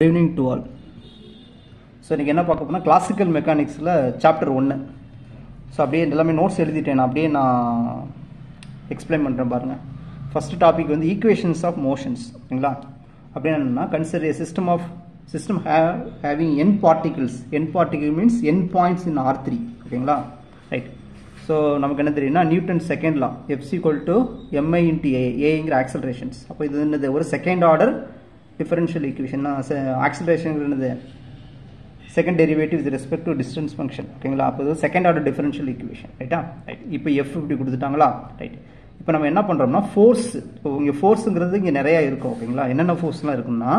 Good evening to all. So இன்னைக்கு என்ன பார்க்க போறோம்னா கிளாசிக்கல் மெக்கானிக்ஸ்ல சாப்டர் 1. ஸோ அப்படியே எல்லாமே நோட்ஸ் எழுதிட்டேன், அப்படியே நான் எக்ஸ்பிளைன் பண்ணுறேன் பாருங்க. ஃபர்ஸ்ட் டாபிக் வந்து ஈக்குவேஷன்ஸ் ஆஃப் மோஷன்ஸ், ஓகேங்களா? அப்படியே என்னன்னா consider A system having n particles. n particle means n points in R3, ஓகேங்களா? ரைட். ஸோ நமக்கு என்ன தெரியும்னா Newton second law F = mi × a, ஏங்கிற ஆக்சலரேஷன்ஸ். அப்போ இது என்னது, ஒரு second order differential equation. Acceleration is second derivative with respect to distance function, ஓகேங்களா? அப்போ second order differential equation, ரைட்டா? ரைட். இப்போ f இப்படி கொடுத்துட்டாங்களா? ரைட். இப்போ நம்ம என்ன பண்றோம்னா ஃபோர்ஸ், இங்க ஃபோர்ஸ்ங்கிறது இங்க நிறைய இருக்கும், ஓகேங்களா? என்னென்ன ஃபோர்ஸ்லாம் இருக்குன்னா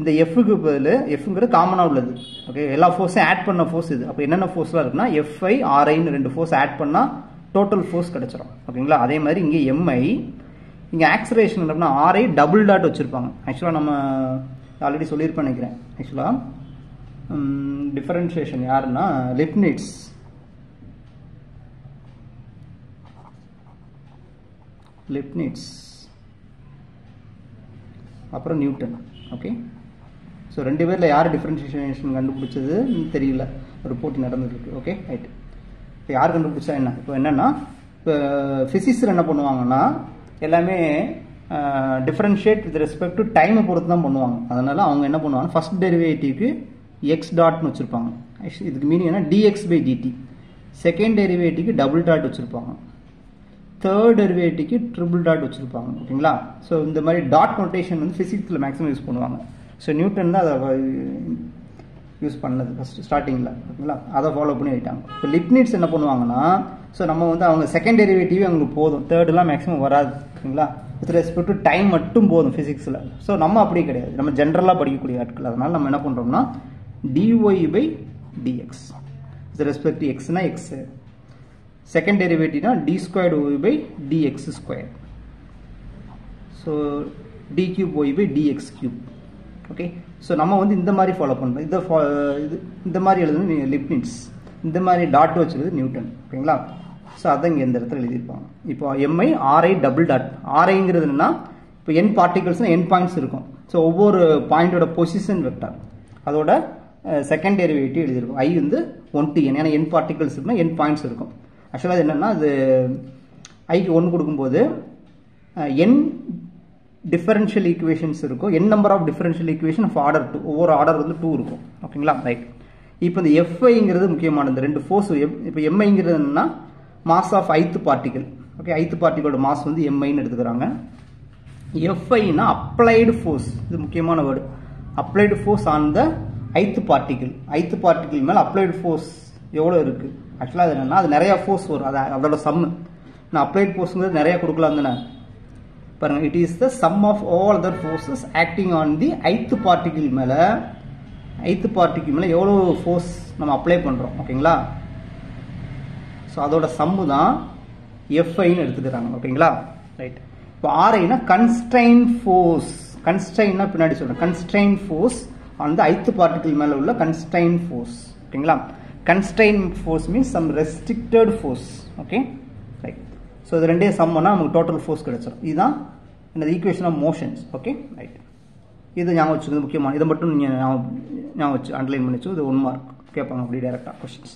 இந்த f-க்கு பதில் f-ங்கிறது காமனா உள்ளது, ஓகே? எல்லா ஃபோர்ஸையும் ஆட் பண்ண ஃபோர்ஸ் இது. அப்போ என்னென்ன ஃபோர்ஸ்லாம் இருக்குன்னா Fi Ri ன்னு ரெண்டு ஃபோர்ஸ் ஆட் பண்ணா டோட்டல் ஃபோர்ஸ் கிடைச்சிரும், ஓகேங்களா? அதே மாதிரி இங்க mi, இங்கே ஆக்சலேஷன் அப்படின்னா ஆர்ஐ டபுள் டாட் வச்சுருப்பாங்க. ஆக்சுவலாக நம்ம ஆல்ரெடி சொல்லியிருப்பேன் நினைக்கிறேன். ஆக்சுவலாக டிஃபரன்ஷியேஷன் யாருன்னா லிப்னிட்ஸ் அப்புறம் நியூட்டன், ஓகே? ஸோ ரெண்டு பேரில் யார் டிஃபரன்ஷியேஷன் கண்டுபிடிச்சது தெரியல, ஒரு போட்டி நடந்துருக்கு, ஓகே? ரைட். இப்போ யார் கண்டுபிடிச்சா என்ன, இப்போ என்னென்னா இப்போ ஃபிசிக்ஸில் என்ன பண்ணுவாங்கன்னா எல்லாமே டிஃபரன்ஷியேட் வித் ரெஸ்பெக்ட் டு டைமை பொறுத்து தான் பண்ணுவாங்க. அதனால அவங்க என்ன பண்ணுவாங்க, ஃபர்ஸ்ட் டெரிவேட்டிவ்க்கு எக்ஸ் டாட்னு வச்சுருப்பாங்க. இதுக்கு மீனிங் என்ன, dx/dt. செகண்ட் டெரிவேட்டிவ்க்கு டபுள் டாட் வச்சுருப்பாங்க. தேர்ட் டெரிவேட்டிவ்க்கு ட்ரிபிள் டாட் வச்சுருப்பாங்க, ஓகேங்களா? ஸோ இந்த மாதிரி டாட் நோட்டேஷன் வந்து ஃபிசிக்ஸில் மேக்ஸிமம் யூஸ் பண்ணுவாங்க. ஸோ நியூட்டன் தான் அதை யூஸ் பண்ணது ஃபர்ஸ்ட் ஸ்டார்டிங்கில், ஓகேங்களா? அதை ஃபாலோ பண்ணி ஆகிட்டாங்க. இப்போ லிப்னிட்ஸ் என்ன பண்ணுவாங்கன்னா, ஸோ நம்ம வந்து அவங்க செகண்ட் டெரிவேட்டிவ் அவங்களுக்கு போதும், தேர்டெலாம் மேக்ஸிமம் வராது, ஓகேங்களா? வித் ரெஸ்பெக்ட் டு டைம் மட்டும் போதும் ஃபிசிக்ஸில். ஸோ நம்ம அப்படி கிடையாது, நம்ம ஜென்ரலாக படிக்கக்கூடிய ஆட்கள். அதனால் நம்ம என்ன பண்ணுறோம்னா dy/dx வித் ரெஸ்பெக்ட் டு எக்ஸ்னா எக்ஸ், செகண்ட் டெரிவேட்டிவ்னா d²y/dx², so d³y/dx³, okay? So நம்ம வந்து இந்த மாதிரி ஃபாலோ பண்ணுறோம். இந்த மாதிரி எழுதுறது லிப்னிட்ஸ், இந்த மாதிரி டாட் வச்சுருது நியூட்டன், ஓகேங்களா? ஸோ அதை இங்கே இந்த இடத்துல எழுதியிருப்பாங்க. இப்போ mi Ri டபுள் டாட். Riங்கிறது என்னன்னா இப்போ n பார்ட்டிகல்ஸ்னால் n பாயிண்ட்ஸ் இருக்கும். ஸோ ஒவ்வொரு பாயிண்டோட பொசிஷன் வெக்டார், அதோட செகண்ட் டெரிவேட்டிவ் எழுதியிருக்கும். I வந்து 1 to n, ஏன்னா n பார்ட்டிகல்ஸ் இருக்குன்னா n பாயிண்ட்ஸ் இருக்கும். ஆக்சுவலாக அது என்னன்னா, அது ஐக்கு 1 கொடுக்கும்போது n டிஃபரன்ஷியல் ஈக்குவேஷன்ஸ் இருக்கும், n number of differential equation of order 2, ஒவ்வொரு ஆர்டர் வந்து 2 இருக்கும், ஓகேங்களா? ரைட். இப்போ இந்த Fiங்கிறது முக்கியமானது, ரெண்டு ஃபோர்ஸ். இப்போ miங்கிறது என்னன்னா mass of ith particle, okay? ith பார்ட்டிகளோட மாஸ் வந்து miன்னு எடுத்துக்கிறாங்க. Fiனா அப்ளைடு ஃபோர்ஸ், இது முக்கியமான word. Applied force on the ith particle. ith particle மேலே அப்ளைடு ஃபோர்ஸ் எவ்வளோ இருக்கு? ஆக்சுவலாக அது என்னன்னா, அது நிறைய ஃபோர்ஸ் வரும், அதோட சம்மு. நான் அப்ளைடு ஃபோர்ஸுங்கிறது நிறைய கொடுக்கலாம் தானே பாருங்க. It is the sum of all other forces acting on the ith particle மேலே. ith பார்ட்டிகல் மேலே எவ்வளோ ஃபோர்ஸ் நம்ம அப்ளை பண்ணுறோம், ஓகேங்களா? ஸோ அதோட சம்மு தான் Fiன்னு எடுத்துக்கிறாங்க, ஓகேங்களா? ரைட். இப்போ Riனா கன்ஸ்ட்ரைன் ஃபோர்ஸ். கன்ஸ்ட்ரைன்னா பின்னாடி சொல்கிறேன், constraint force on the ith particle மேலே உள்ள கன்ஸ்ட்ரைன் ஃபோர்ஸ், ஓகேங்களா? Constraint force means some restricted force, okay? Right. So இது ரெண்டே சம் பண்ணால் நமக்கு டோட்டல் ஃபோர்ஸ் கிடைச்சிடும். இதுதான் இந்த equation of motions, okay? Right. இது ஞாபகம் வச்சுக்கிறது முக்கியமான, இதை மட்டும் நீங்கள் ஞாபகம் வச்சு அண்டர்லைன் பண்ணி வச்சு, இது 1 மார்க் கேட்பாங்க அப்படி டேரெக்டாக கொஸ்டின்ஸ்.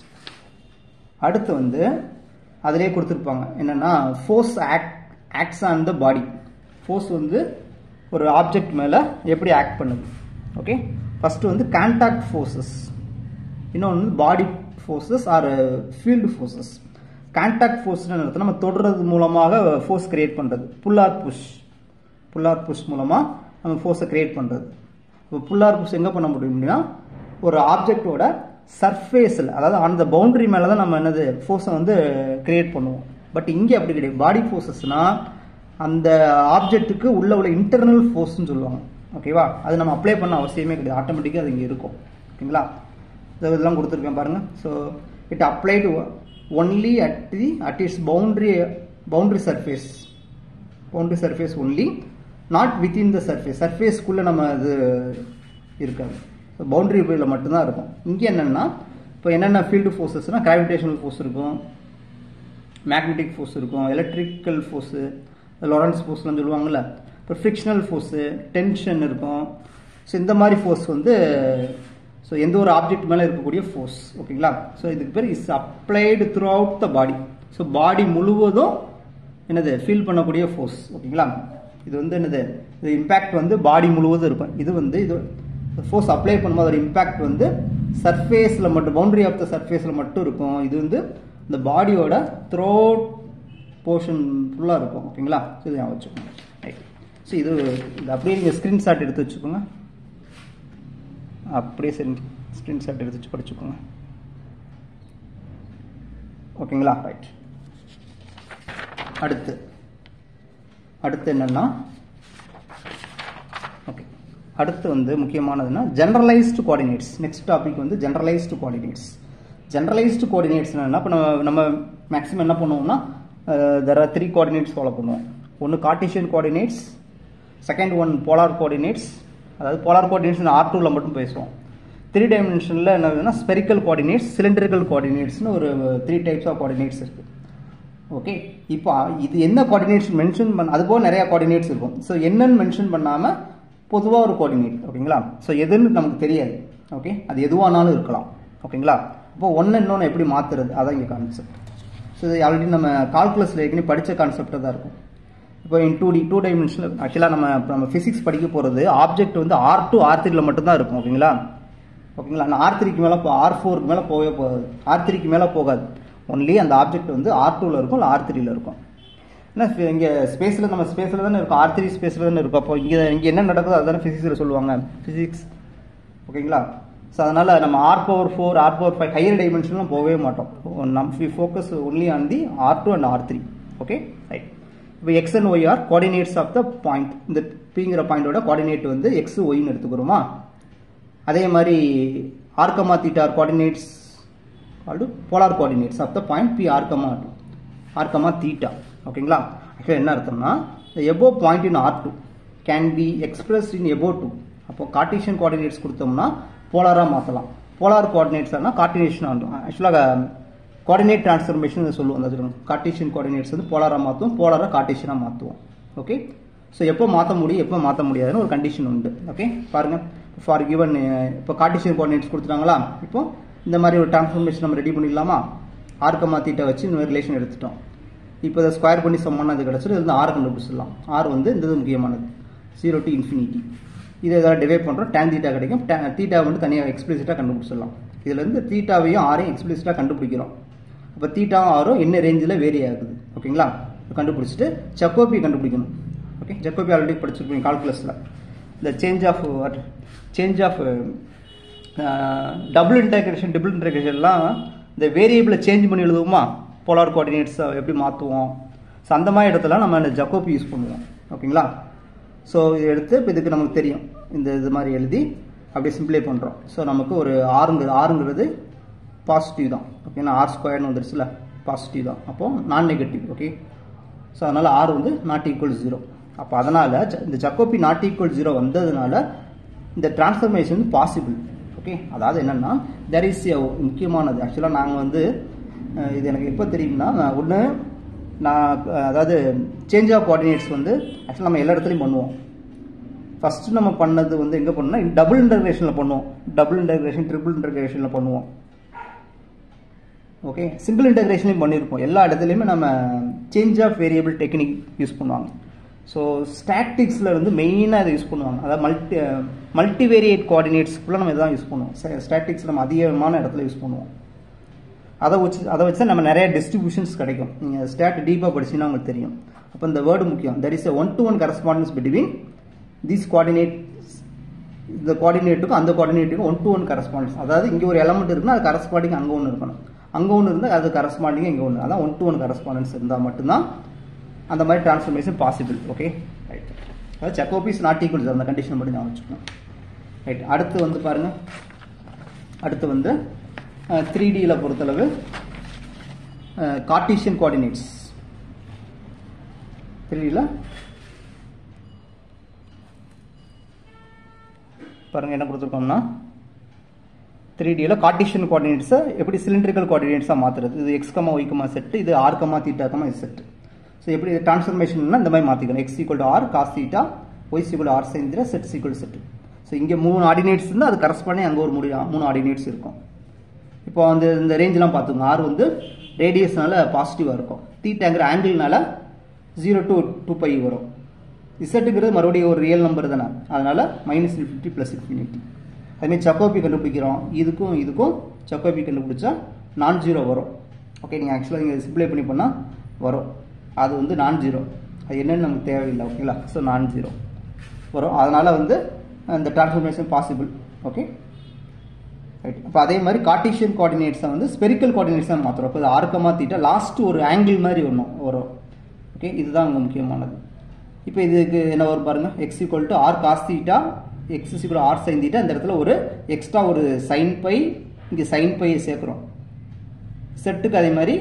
அடுத்து வந்து அதிலே கொடுத்துருப்பாங்க என்னென்னா force acts on the body. Force வந்து ஒரு ஆப்ஜெக்ட் மேலே எப்படி ஆக்ட் பண்ணுது, ஓகே? ஃபஸ்ட்டு வந்து கான்டாக்ட் ஃபோர்ஸஸ், இன்னொன்று வந்து body forces or field forces. Contact ஃபோர்ஸ்னு அர்த்தம் நம்ம தொடுறது மூலமாக ஃபோர்ஸ் கிரியேட் பண்ணுறது. புல் ஆர் புஷ் மூலமாக நம்ம ஃபோர்ஸை கிரியேட் பண்ணுறது. இப்போ புல் ஆர் புஷ் எங்கே பண்ண முடியும் அப்படின்னா, ஒரு ஆப்ஜெக்டோட சர்ஃபேஸில், அதாவது அந்த பவுண்டரி மேலே தான் நம்ம என்னது ஃபோர்ஸை வந்து கிரியேட் பண்ணுவோம். பட் இங்கே அப்படி கிடையாது. பாடி ஃபோர்ஸஸ்னால் அந்த ஆப்ஜெக்ட்டுக்கு உள்ள இன்டர்னல் ஃபோர்ஸ்ன்னு சொல்லுவாங்க, ஓகேவா? அது நம்ம அப்ளை பண்ண அவசியமே கிடையாது, ஆட்டோமேட்டிக்காக அது இங்கே இருக்கும், ஓகேங்களா? இதெல்லாம் கொடுத்துருக்கேன் பாருங்கள். So it applied only at its boundary surface only, not within the surface. சர்ஃபேஸ்க்குள்ளே நம்ம இது இருக்காது, பவுண்டரி உள்ள மட்டும்தான் இருக்கும். இங்கே என்னென்னா இப்போ என்னென்ன ஃபீல்டு ஃபோர்ஸஸ்னால் கிராவிடேஷனல் ஃபோர்ஸ் இருக்கும், மேக்னெட்டிக் ஃபோர்ஸ் இருக்கும், எலக்ட்ரிக்கல் ஃபோர்ஸு, லாரன்ஸ் ஃபோர்ஸ்லாம் சொல்லுவாங்கள்ல. இப்போ ஃப்ரிக்ஷனல் ஃபோர்ஸு, டென்ஷன் இருக்கும், ஸோ இந்த மாதிரி ஃபோர்ஸ் வந்து ஸோ எந்த ஒரு ஆப்ஜெக்ட் மேலே இருக்கக்கூடிய ஃபோர்ஸ் ஓகேங்களா. ஸோ இதுக்கு பேர் is applied through out the body. So body முழுவதும் என்னது ஃபீல் பண்ணக்கூடிய ஃபோர்ஸ் ஓகேங்களா. இது வந்து என்னது இது இம்பேக்ட் வந்து பாடி முழுவதும் இருக்கும். இது வந்து இது ஃபோர்ஸ் அப்ளை பண்ணும்போது ஒரு இம்பேக்ட் வந்து சர்ஃபேஸில் மட்டும் பவுண்டரி ஆஃப் த சர்ஃபேஸில் மட்டும் இருக்கும். இது வந்து இந்த பாடியோட த்ரோட் போர்ஷன் ஃபுல்லாக இருக்கும் ஓகேங்களா. ஸோ இது ஞாபகம் வச்சுக்கோங்க. ரைட். ஸோ இது அப்படியே நீங்கள் ஸ்க்ரீன்ஷாட் எடுத்து வச்சுக்கோங்க. அப்படியே ஸ்க்ரீன்ஷாட் எடுத்து வச்சு படிச்சுக்கோங்க ஓகேங்களா. ரைட். அடுத்து என்னன்னா ஓகே அடுத்து வந்து முக்கியமானதுன்னா ஜெனரலைஸ்டு கோஆர்டினேட்ஸ். நெக்ஸ்ட் டாபிக் வந்து ஜெனரலைஸ்டு கோஆர்டினேட்ஸ். ஜெனரலைஸ்டு கோஆர்டினேட்ஸ் என்ன இப்போ நம்ம மேக்ஸிமம் என்ன பண்ணுவோம்னா there are 3 கோஆர்டினேட்ஸ் ஃபாலோ பண்ணுவோம். ஒன்று Cartesian coordinates, second one polar coordinates. அதாவது போலார் கோஆர்டினேட்ஸ் R2ல மட்டும் பேசுவோம். 3 டைமென்ஷனில் என்னதுன்னா ஸ்பெரிக்கல் கோஆர்டினேட்ஸ், சிலிண்டரிக்கல் கோஆர்டினேட்ஸ்னு ஒரு 3 டைப்ஸ் ஆஃப் கோஆர்டினேட்ஸ் இருக்குது. ஓகே, இப்போ இது என்ன கோஆர்டினேட்ஸ் மென்ஷன் அதுபோல் நிறையா கோஆர்டினேட்ஸ் இருக்கும். ஸோ என்னன்னு மென்ஷன் பண்ணாமல் பொதுவாக ஒரு கோஆர்டினேட் ஓகேங்களா. ஸோ எதுன்னு நமக்கு தெரியாது. ஓகே, அது எதுவானாலும் இருக்கலாம் ஓகேங்களா. அப்போ ஒன்று இன்னொன்று எப்படி மாற்றுறது அதான் இங்கே கான்செப்ட். ஸோ இது ஆல்ரெடி நம்ம கால்குலஸில் ஏற்கனவே படித்த கான்செப்டாக தான் இருக்கும். இப்போ இன் 2 டைமென்ஷனில் ஆக்சுவலாக நம்ம ஃபிசிக்ஸ் படிக்க போகிறது ஆப்ஜெக்ட் வந்து R2 R3ல மட்டும்தான் இருக்கும் ஓகேங்களா. நான் R3க்கு மேலே R4க்கு மேலே போகவே போகாது, R3க்கு மேலே போகாது. ஒன்லி அந்த ஆப்ஜெக்ட் வந்து R2ல இருக்கும் இல்லை R3ல இருக்கும். ஏன்னா இங்கே ஸ்பேஸில் நம்ம ஸ்பேஸில் தானே இருக்கும், R3 ஸ்பேஸில் தானே இருக்கும். அப்போ இங்கே என்ன நடக்குதோ அதுதானே ஃபிசிக்ஸில் சொல்லுவாங்க, ஃபிசிக்ஸ் ஓகேங்களா. ஸோ அதனால் நம்ம R⁴, R⁵ ஹையர் டைமென்ஷன்லாம் போகவே மாட்டோம். நம்ம focus only on the R2 and R3. Okay right. இப்போ X and Y are coordinates of the point. இந்த பிங்கிற பாயிண்டோட கோஆர்டினேட் வந்து எக்ஸ் ஒய்ன்னு எடுத்துக்கிறோமா. அதே மாதிரி r, θ are coordinates called polar coordinates of the point P r, θ ஓகேங்களா. ஆக்சுவலாக என்ன அர்த்தம்னா the above point in R2 can be expressed in above 2. அப்போ கார்ட்டீசியன் கோஆர்டினேட்ஸ் கொடுத்தோம்னா போலாராக மாற்றலாம். போலார் கோஆர்டினேட்ஸ் ஆனால் கார்டினேஷன் ஆகும். ஆக்சுவலாக கோஆர்டினேட் டிரான்ஸ்ஃபர்மேஷன் சொல்லுவோம். அந்த கார்ட்டீசியன் கோஆர்டினேட்ஸ் வந்து போலாராக மாற்றுவோம், போலாராக கார்ட்டீசியனாக மாற்றுவோம். ஓகே, ஸோ எப்போ மாற்ற முடியும் எப்போ மாற்ற முடியாதுன்னு ஒரு கண்டிஷன் உண்டு. ஓகே பாருங்கள், ஃபார் கிவன் இப்போ கார்ட்டீசியன் கோஆர்டினேட்ஸ் கொடுத்துட்டாங்களா. இப்போ இந்த மாதிரி ஒரு டிரான்ஸ்ஃபர்மேஷன் நம்ம ரெடி பண்ணிடலாமா. r, θ வச்சு இந்த மாதிரி ரிலேஷன் எடுத்துட்டோம். இப்போ இதை ஸ்கொயர் பண்ணி சம்மன்னா அது கிடச்சிடும். இது r கண்டுபிடிச்சிடலாம். r வந்து இந்த இது முக்கியமானது 0 to ∞. இதை எதாவது டிவைட் பண்ணுறோம், tan θ கிடைக்கும். θ வந்து தனியாக எக்ஸ்பிளிசிட்டாக கண்டுபிடிச்சிடலாம். இதுலேருந்து θவையும் r-ஐயும் எக்ஸ்பிளிசிட்டாக கண்டுபிடிக்கிறோம். இப்போ θவும் r-ம் என்ன ரேஞ்சில் வேரி ஆகுது ஓகேங்களா. கண்டுபிடிச்சிட்டு ஜக்கோபி கண்டுபிடிக்கணும். ஓகே, ஜக்கோபி ஆல்ரெடி படிச்சிருப்பீங்க கால்குலஸில். இந்த சேஞ்ச் ஆஃப் டபுள் இன்டகிரேஷன்லாம் இந்த வேரியபிளை சேஞ்ச் பண்ணி எழுதுவோமா, போலார் கோஆர்டினேட்ஸ் எப்படி மாற்றுவோம். ஸோ அந்த மாதிரி இடத்துல நம்ம இந்த ஜக்கோபி யூஸ் பண்ணுவோம் ஓகேங்களா. ஸோ இது எடுத்து இப்போ இதுக்கு நமக்கு தெரியும் இந்த இது மாதிரி எழுதி அப்படியே சிம்பிளை பண்ணுறோம். ஸோ நமக்கு ஒரு ஆறுங்கிறது பாசிட்டிவ் தான் ஓகேனா. r² வந்துருச்சுல பாசிட்டிவ் தான், அப்போது நான் நெகட்டிவ். ஓகே, ஸோ அதனால் r வந்து ≠ 0. அப்போ அதனால் இந்த ஜக்கோபி ≠ 0 வந்ததுனால இந்த டிரான்ஸ்ஃபர்மேஷன் பாசிபிள். ஓகே, அதாவது என்னென்னா தெர் இஸ் எ முக்கியமானது. ஆக்சுவலாக நாங்கள் வந்து இது எனக்கு எப்போ தெரியும்னா ஒன்று அதாவது சேஞ்ச் ஆஃப் கோஆர்டினேட்ஸ் வந்து ஆக்சுவலாக நம்ம எல்லா இடத்துலையும் பண்ணுவோம். ஃபஸ்ட்டு நம்ம பண்ணது வந்து எங்கே பண்ணோம்னா டபுள் இன்டகிரேஷனில் பண்ணுவோம். டபுள் இன்டகிரேஷன், ட்ரிபிள் இன்டகிரேஷனில் பண்ணுவோம். ஓகே, சிங்கிள் இன்டகிரேஷனையும் பண்ணியிருப்போம். எல்லா இடத்துலையுமே நம்ம change of variable technique use பண்ணுவாங்க. ஸோ ஸ்டாட்டிக்ஸில் வந்து மெயினாக இதை யூஸ் பண்ணுவாங்க. அதாவது மல்டிவேரியேட் கோஆர்டினேட்ஸ்க்குள்ளே நம்ம இதான் யூஸ் பண்ணுவோம். ஸ்டாட்டிக்ஸ் நம்ம அதிகமான இடத்துல யூஸ் பண்ணுவோம். அதை வச்சு நம்ம நிறைய டிஸ்ட்ரிபியூஷன்ஸ் கிடைக்கும். நீங்கள் ஸ்டாட் டீப்பாக படிச்சிங்கன்னா உங்களுக்கு தெரியும். அப்போ இந்த வேர்டு முக்கியம். There is a 1-to-1 correspondence between these coordinates. இந்த கோஆர்டினேட்டுக்கும் அந்த கோஆர்டினேட்டுக்கும் 1-to-1 கரஸ்பாண்டன்ஸ். அதாவது இங்கே ஒரு எலமெண்ட் இருக்குன்னா அது கரஸ்பாண்டிங் அங்கே ஒன்று இருக்கணும், அங்கே ஒன்று இருந்தால் அது கரஸ்பாண்டிங் இங்கே ஒன்று. அதான் 1-to-1 கரஸ்பாண்டன்ஸ் இருந்தால் மட்டும்தான் அந்த மாதிரி டிரான்ஸ்ஃபர்மேஷன் பாசிபிள். Okay right. அதாவது ஜக்கோபிஸ் ≠ 0 அந்த கண்டிஷன் மட்டும் நான் வச்சுக்கணும். ரைட். அடுத்து வந்து பாருங்கள், அடுத்து வந்து 3Dயில் பொறுத்தளவு கார்ட்டீசியன் கோஆர்டினேட்ஸ். 3Dயில் பாருங்கள் என்ன கொடுத்துருக்கோம்னா 3Dயில் கார்ட்டீசியன் கோஆர்டினேட்ஸை எப்படி சிலிண்ட்ரிக்கல் கோஆர்டினேட்ஸாக மாற்றுறது. இது x, y, செட்டு, இது r, θ, செட்டு. ஸோ எப்படி டிரான்ஸ்ஃபர்மேஷன்னா இந்த மாதிரி மாற்றிக்கணும். x = r cos θ, y = r sin θ, z = set. So இங்கே 3 ஆர்டினேட்ஸ் இருந்தால் அது கரஸ்பாண்டே அங்கே ஒரு 3 ஆர்டினேட்ஸ் இருக்கும். இப்போ வந்து இந்த ரேஞ்செலாம் பார்த்துங்க. ஆர் வந்து ரேடியஸ்னால பாசிட்டிவாக இருக்கும், தீட்டாங்கிற ஆங்கிள்னால 0 to 2π வரும். இசட்டுங்கிறது மறுபடியும் ஒரு ரியல் நம்பர் தானே, அதனால் -∞ +∞. அதுமாதிரி ஜக்கோபி கண்டுபிடிக்கிறோம், இதுக்கும் ஜக்கோபி கண்டுபிடிச்சா நான் ஜீரோ வரும். ஓகே, நீங்கள் ஆக்சுவலாக நீங்கள் சிம்ப்ளை பண்ணி பண்ணால் வரும், அது வந்து நான் ஜீரோ. அது என்னென்னு நமக்கு தேவையில்லை. ஓகேங்களா, ஸோ நான் ஜீரோ வரும். அதனால் வந்து இந்த டிரான்ஸ்ஃபர்மேஷன் பாசிபிள். Okay right. இப்போ அதே மாதிரி கார்ட்டீசியன் கோஆர்டினேட்ஸை வந்து ஸ்பெரிக்கல் கோஆர்டினேட்ஸாக மாற்றுறோம். இப்போ இது ஆர்க்கமாக தீட்டா லாஸ்ட்டு ஒரு ஆங்கிள் மாதிரி ஒன்றும் வரும். ஓகே, இதுதான் அங்கே முக்கியமானது. இப்போ இதுக்கு என்ன வரும் பாருங்கள், x = r cos θ, x = r sin θ. இந்த இடத்துல ஒரு எக்ஸ்ட்ரா ஒரு sin π, இங்கே sin π சேர்க்குறோம். செட்டுக்கு அதே மாதிரி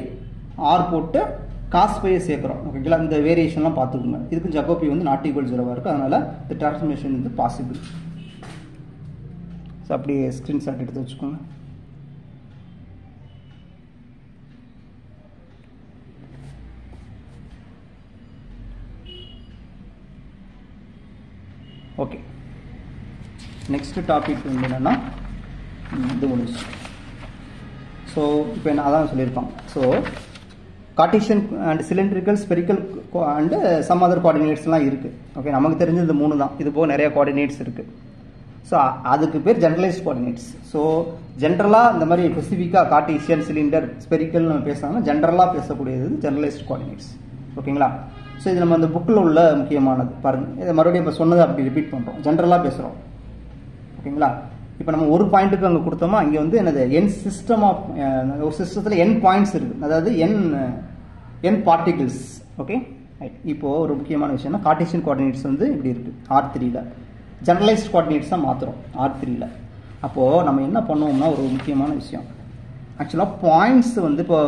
r போட்டு cos π சேர்க்குறோம். ஓகேங்களா, இந்த வேரியேஷன்லாம் பார்த்துக்கோங்க. இதுக்கு ஜக்கோபி வந்து ≠ 0 இருக்குது, அதனால் இந்த டிரான்ஸ்ஃபர்மேஷன் வந்து பாசிபிள். ஸோ அப்படியே ஸ்க்ரீன்ஷாட் எடுத்து வச்சுக்கோங்க. ஓகே, நெக்ஸ்ட் டாபிக் வந்து என்னென்னா இது முடிச்சு. ஸோ இப்போ என்ன அதான் சொல்லியிருப்பாங்க. So Cartesian and cylindrical, spherical and some other கோஆர்டினேட்ஸ்லாம் இருக்குது. ஓகே, நமக்கு தெரிஞ்சது 3 தான். இது போக நிறைய கோஆர்டினேட்ஸ் இருக்குது. ஸோ அதுக்கு பேர் ஜென்ரலைஸ்ட் கோஆர்டினேட்ஸ். ஸோ ஜென்ரலாக இந்த மாதிரி ஸ்பெசிஃபிக்காக கார்ட்டீசியன், சிலிண்டர், ஸ்பெரிக்கல்னு நம்ம பேசுனாங்கன்னா ஜென்ரலாக பேசக்கூடியது ஜென்ரலைஸ்ட் கோஆர்டினேட்ஸ். ஓகேங்களா, ஸோ இது நம்ம அந்த புக்கில் உள்ள முக்கியமானது பாருங்கள். இதை மறுபடியும் இப்போ சொன்னதை அப்படி ரிப்பீட் பண்ணுறோம், ஜென்ரலாக பேசுகிறோம். ஓகேங்களா, இப்போ நம்ம ஒரு பாயிண்ட்டுக்கு அங்கே கொடுத்தோமா, இங்கே வந்து என்னது n சிஸ்டம் ஆஃப், ஒரு சிஸ்டத்தில் n பாயிண்ட்ஸ் இருக்குது, அதாவது n பார்ட்டிகிள்ஸ். Okay right. இப்போது ஒரு முக்கியமான விஷயம்னா கார்ட்டீசியன் கோஆர்டினேட்ஸ் வந்து இப்படி இருக்குது R3ல், ஜெனரலைஸ்ட் கோஆர்டினேட்ஸ் தான் மாற்றுறோம் R3ல். அப்போது நம்ம என்ன பண்ணுவோம்னா ஒரு முக்கியமான விஷயம், ஆக்சுவலாக பாயிண்ட்ஸ் வந்து இப்போ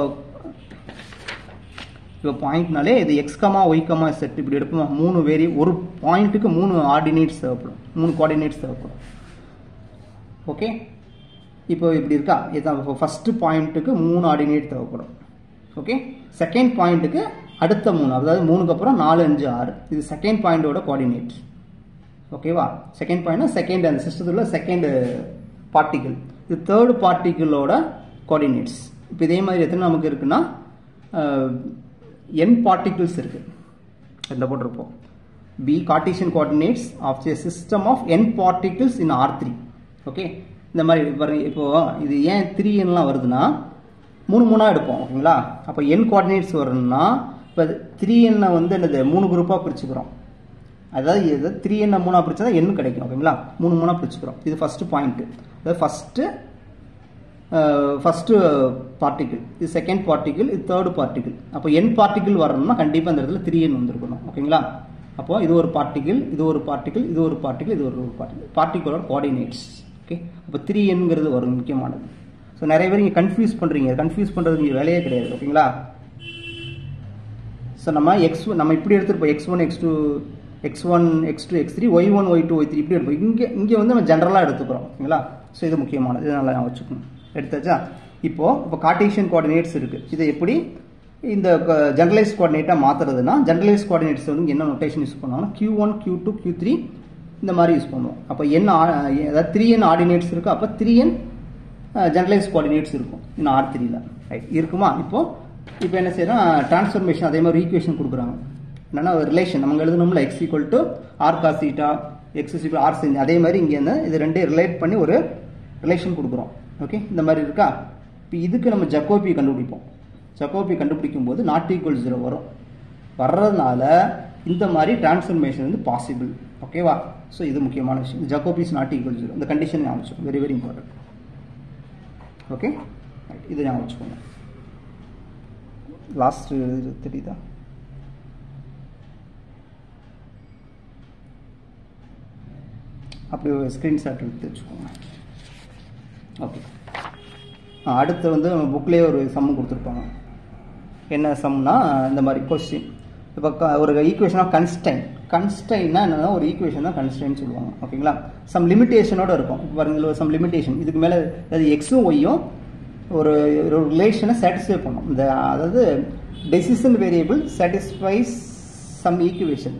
பாயிண்ட்னாலே இது x, y, z இப்படி எடுப்போம். 3 ஒரு பாயிண்ட்டுக்கு 3 ஆர்டினேட்ஸ் தேவைப்படும், 3 கோஆர்டினேட்ஸ் தேவைப்படும். ஓகே, இப்போ இப்படி இருக்கா, இதுதான் ஃபஸ்ட்டு பாயிண்ட்டுக்கு 3 ஆர்டினேட் தேவைப்படும். ஓகே, செகண்ட் பாயிண்ட்டுக்கு அடுத்த 3, அதாவது 3க்கு அப்புறம் 4, 5, 6. இது செகண்ட் பாயிண்டோட கோஆர்டினேட். ஓகேவா, செகண்ட் பாயிண்ட்னா செகண்ட், அந்த சிஸ்டத்தில் செகண்ட் பார்ட்டிகிள். இது தேர்டு பார்ட்டிகிளோட கோஆர்டினேட்ஸ். இப்போ இதே மாதிரி எத்தனை நமக்கு இருக்குன்னா n particles இருக்குது, இதில் போட்டிருப்போம். B Cartesian coordinates of a system of n particles in R3. Okay, இந்த மாதிரி பாருங்க. இப்போது இது ஏன் 3nலாம் வருதுன்னா 3 எடுப்போம். ஓகேங்களா, அப்போ n கோஆர்டினேட்ஸ் வரணும்னா இப்போ 3n வந்து என்னது 3 குரூப்பாக பிரிச்சுக்கிறோம். அதாவது இது 3n 3 பிரிச்சா தான் n கிடைக்கும். ஓகேங்களா, 3 பிரிச்சுக்கிறோம். இது ஃபஸ்ட்டு பாயிண்ட்டு, அதாவது ஃபஸ்ட்டு பார்ட்டிகிள், இது செகண்ட் பார்ட்டிகிள், இது தேர்டு பார்ட்டிகிள். அப்போ n பார்ட்டிகிள் வரணும்னா கண்டிப்பாக இந்த இடத்துல 3n வந்துருக்கணும். ஓகேங்களா, அப்போது இது ஒரு பார்ட்டிகிள், இது ஒரு பார்ட்டிகிள், இது ஒரு பார்ட்டிகிள், இது ஒரு பார்ட்டிகிள், பார்ட்டிகிளோட கோஆர்டினேட்ஸ். ஓகே, அப்போ 3nங்கிறது வரும், முக்கியமானது. ஸோ நிறைய பேர் இங்கே கன்ஃபியூஸ் பண்ணுறீங்க, கன்ஃபியூஸ் பண்ணுறது இங்கே வேலையே கிடையாது. ஓகேங்களா, ஸோ நம்ம நம்ம இப்படி எடுத்துருப்போம், x1, x2, x1, x2, x3, y1, y2, y3 இப்படி எடுப்போம். இங்கே வந்து நம்ம ஜென்ரலாக எடுத்துக்கிறோம். ஓகேங்களா, ஸோ இது முக்கியமானது, இது நல்லா வச்சுக்கணும். எடுத்தாச்சா? இப்போ கார்ட்டீசியன் கோஆர்டினேட்ஸ் இருக்குது. இதை எப்படி இந்த ஜெனரலைஸ் கோஆர்டினேட்டாக மாற்றுறதுன்னா, ஜெனரலைஸ் கோஆர்டினேட்ஸ் வந்து என்ன நோட்டேஷன் யூஸ் பண்ணுவாங்கன்னா Q1, Q2, Q3 இந்த மாதிரி யூஸ் பண்ணுவோம். அப்போ அதாவது 3n ஆர்டினேட்ஸ் இருக்குது, அப்போ 3n ஜெனரலைஸ் கோஆர்டினேட்ஸ் இருக்கும் இன்னும் R3ல். ரைட், இருக்குமா? இப்போ என்ன செய்யறோம், டிரான்ஸ்ஃபர்மேஷன் அதே மாதிரி ஈக்குவேஷன் கொடுக்குறாங்க. என்னன்னா ஒரு ரிலேஷன் நம்ம எழுதணும்ல, x = r cos θ, x = r sin. அதே மாதிரி இங்கே இது ரெண்டையும் ரிலேட் பண்ணி ஒரு ரிலேஷன் கொடுக்குறோம். ஓகே, இந்த மாதிரி இருக்கா? இப்போ இதுக்கு நம்ம ஜக்கோபி கண்டுபிடிப்போம். ஜக்கோபி கண்டுபிடிக்கும் போது ≠ 0 வரும். வர்றதுனால இந்த மாதிரி டிரான்ஸ்ஃபர்மேஷன் வந்து பாசிபிள். ஓகேவா? ஸோ இது முக்கியமான விஷயம். ஜக்கோபி இஸ் ≠ 0. இந்த கண்டிஷன் ஞாபகம் வச்சுக்கோங்க, வெரி வெரி இம்பார்ட்டன்ட். ஓகே, இது ஞாபகம் வச்சுக்கோங்க. லாஸ்ட் தெரியுதா? அப்படி ஒரு ஸ்க்ரீன்ஷாட் எடுத்து வச்சுக்கோங்க. ஓகே, அடுத்து வந்து புக்லேயே ஒரு சம்மு கொடுத்துருப்பாங்க. என்ன சம்னா இந்த மாதிரி கொஸ்டின். இப்போ ஒரு ஈக்குவேஷன் ஆஃப் கன்ஸ்டைன்னா என்னன்னா ஒரு ஈக்குவேஷன் தான் கன்ஸ்டைன்னு சொல்லுவாங்க. ஓகேங்களா, சம் லிமிட்டேஷனோட இருக்கும். இப்போ பாருங்க, சம் லிமிட்டேஷன், இதுக்கு மேலே அது எக்ஸும் ஒய்யும் ஒரு ரிலேஷனை சாட்டிஸ்ஃபை பண்ணும். இந்த அதாவது decision variable satisfies some equation,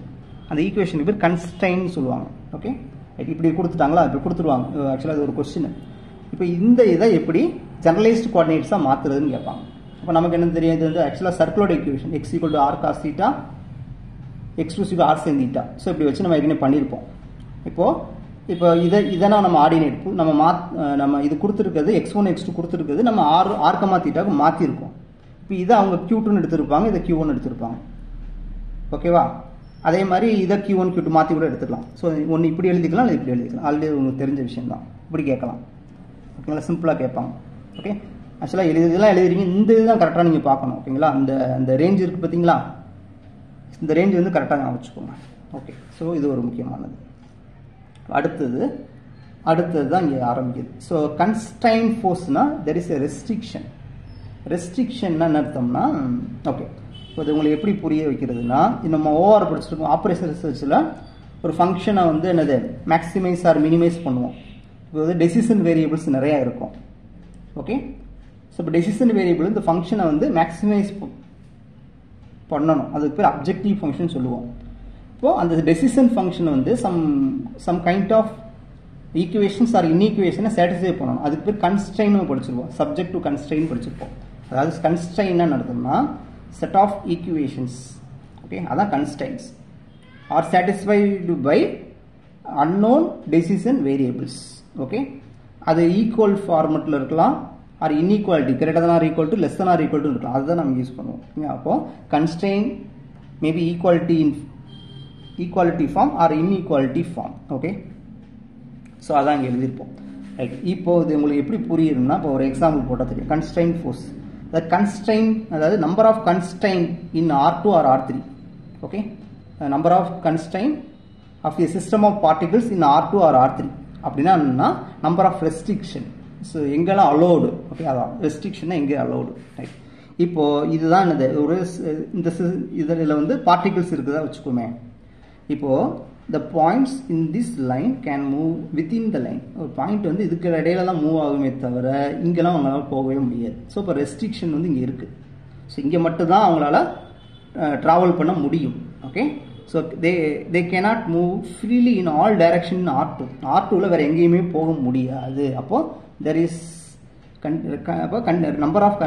அந்த ஈக்குவேஷனுக்கு பேர் கன்ஸ்டைன்னு சொல்லுவாங்க. ஓகே, இப்படி கொடுத்துட்டாங்களா, இப்படி கொடுத்துருவாங்க. ஆக்சுவலாக அது ஒரு கொஸ்டின். இப்போ இந்த இதை எப்படி ஜெனரலைஸ்டு கோஆர்டினேட்ஸாக மாற்றுறதுன்னு கேட்பாங்க. இப்போ நமக்கு என்ன தெரியும், இது வந்து ஆக்சுவலாக circular equation x = r cos θ, x2 = r sin θ. So இப்படி வச்சு நம்ம ஏற்கனவே பண்ணியிருப்போம். இப்போ இதை நம்ம ஆர்டினேட் நம்ம இது கொடுத்துருக்கிறது x1 x2 கொடுத்துருக்கிறது நம்ம r θ மாற்றிருக்கோம். இப்போ இதை அவங்க q2ன்னு எடுத்திருப்பாங்க, இதை q1 எடுத்திருப்பாங்க. ஓகேவா? அதே மாதிரி இதை q1 q2 மாற்றி கூட எடுத்துக்கலாம். ஸோ ஒன்று இப்படி எழுதிக்கலாம், இல்லை இப்படி எழுதிக்கலாம். ஆல்ரெடி உங்களுக்கு தெரிஞ்ச விஷயம் தான். இப்படி கேட்கலாம். ஓகேங்களா? சிம்பிளாக கேட்பாங்க. ஓகே, ஆக்சுவலாக இதெல்லாம் எழுதுறீங்க, இந்த இதுதான் கரெக்டாக நீங்கள் பார்க்கணும். ஓகேங்களா? அந்த ரேஞ்ச் இருக்குது பார்த்தீங்களா, இந்த ரேஞ்ச் வந்து கரெக்டாக நான் வச்சுக்கோங்க. ஓகே, ஸோ இது ஒரு முக்கியமானது. அடுத்தது தான் இங்கே ஆரம்பிக்குது. ஸோ கன்ஸ்ட்ரைன் ஃபோர்ஸ்னா தெர் இஸ் எ ரெஸ்ட்ரிக்ஷன். ரெஸ்ட்ரிக்ஷன்னா என்ன அர்த்தம்னா, ஓகே, இப்போ இது உங்களுக்கு எப்படி புரிய வைக்கிறதுனா, நம்ம ஓஆர் படிச்சிருக்கோம். ஆப்ரேஷன் ரிசர்ச்சில் ஒரு ஃபங்க்ஷனை வந்து என்னது மேக்ஸிமைஸ் ஆர் மினிமைஸ் பண்ணுவோம். இப்போ வந்து டெசிஷன் வேரியபிள்ஸ் நிறையா இருக்கும். ஓகே, ஸோ இப்போ டெசிஷன் வேரியபிள் இந்த ஃபங்க்ஷனை வந்து மேக்ஸிமைஸ் பண்ணணும். அதுக்கு பேர் அப்ஜெக்டிவ் ஃபங்க்ஷன் சொல்லுவோம். இப்போ அந்த டெசிஷன் ஃபங்க்ஷன் வந்து some kind of equations or இன்ஈக்குவேஷனை சாட்டிஸ்ஃபை பண்ணணும். அதுக்கு பேர் கன்ஸ்ட்ரைன் படிச்சிருப்போம். சப்ஜெக்ட் டு கன்ஸ்ட்ரைன் படிச்சிருப்போம். அதாவது கன்ஸ்ட்ரைன் என்ன நடக்கும்னா, செட் ஆஃப் ஈக்குவேஷன்ஸ். ஓகே, அதான் constraints are satisfied by unknown decision variables. Okay, அது ஈக்குவல் ஃபார்மெட்டில் இருக்கலாம், or inequality greater than or equal to less than or equal to இருக்கலாம். அதுதான் நம்ம யூஸ் பண்ணுவோம். அப்போ constraint maybe equality form or inequality form. Okay, so அதான் இங்கே எழுதியிருப்போம். ரைட், இப்போ இது உங்களுக்கு எப்படி புரியுதுன்னா, இப்போ ஒரு எக்ஸாம்பிள் போட்டால் தெரியும். கன்ஸ்ட்ரெயின் ஃபோர்ஸ், கன்ஸ்ட்ரெயின் அதாவது number of constraint in R2 or R3. Okay, number of constraint of a system of particles in R2 or R3 அப்படின்னா என்னன்னா, நம்பர் ஆஃப் ரெஸ்ட்ரிக்ஷன். ஸோ எங்கெல்லாம் அலோடு. ஓகே, அதான் ரெஸ்ட்ரிக்ஷன்னா எங்கே அலோடு. ரைட், இப்போ இதுதான் என்னது, ஒரு இந்த இதில் வந்து பார்ட்டிகல்ஸ் இருக்குதா வச்சுக்கோமே. இப்போ the points in this line can move within the line. ஒரு பாயிண்ட் வந்து இதுக்கு இடையில தான் மூவ் ஆகுமே தவிர இங்கெல்லாம் அவங்களால போகவே முடியாது. ஸோ இப்போ ரெஸ்ட்ரிக்ஷன் வந்து இங்கே இருக்குது. ஸோ இங்கே மட்டும்தான் அவங்களால ட்ராவல் பண்ண முடியும். Okay, so they cannot move freely in all direction in R2ல வேறு எங்கேயுமே போக முடியாது. அப்போ there is number of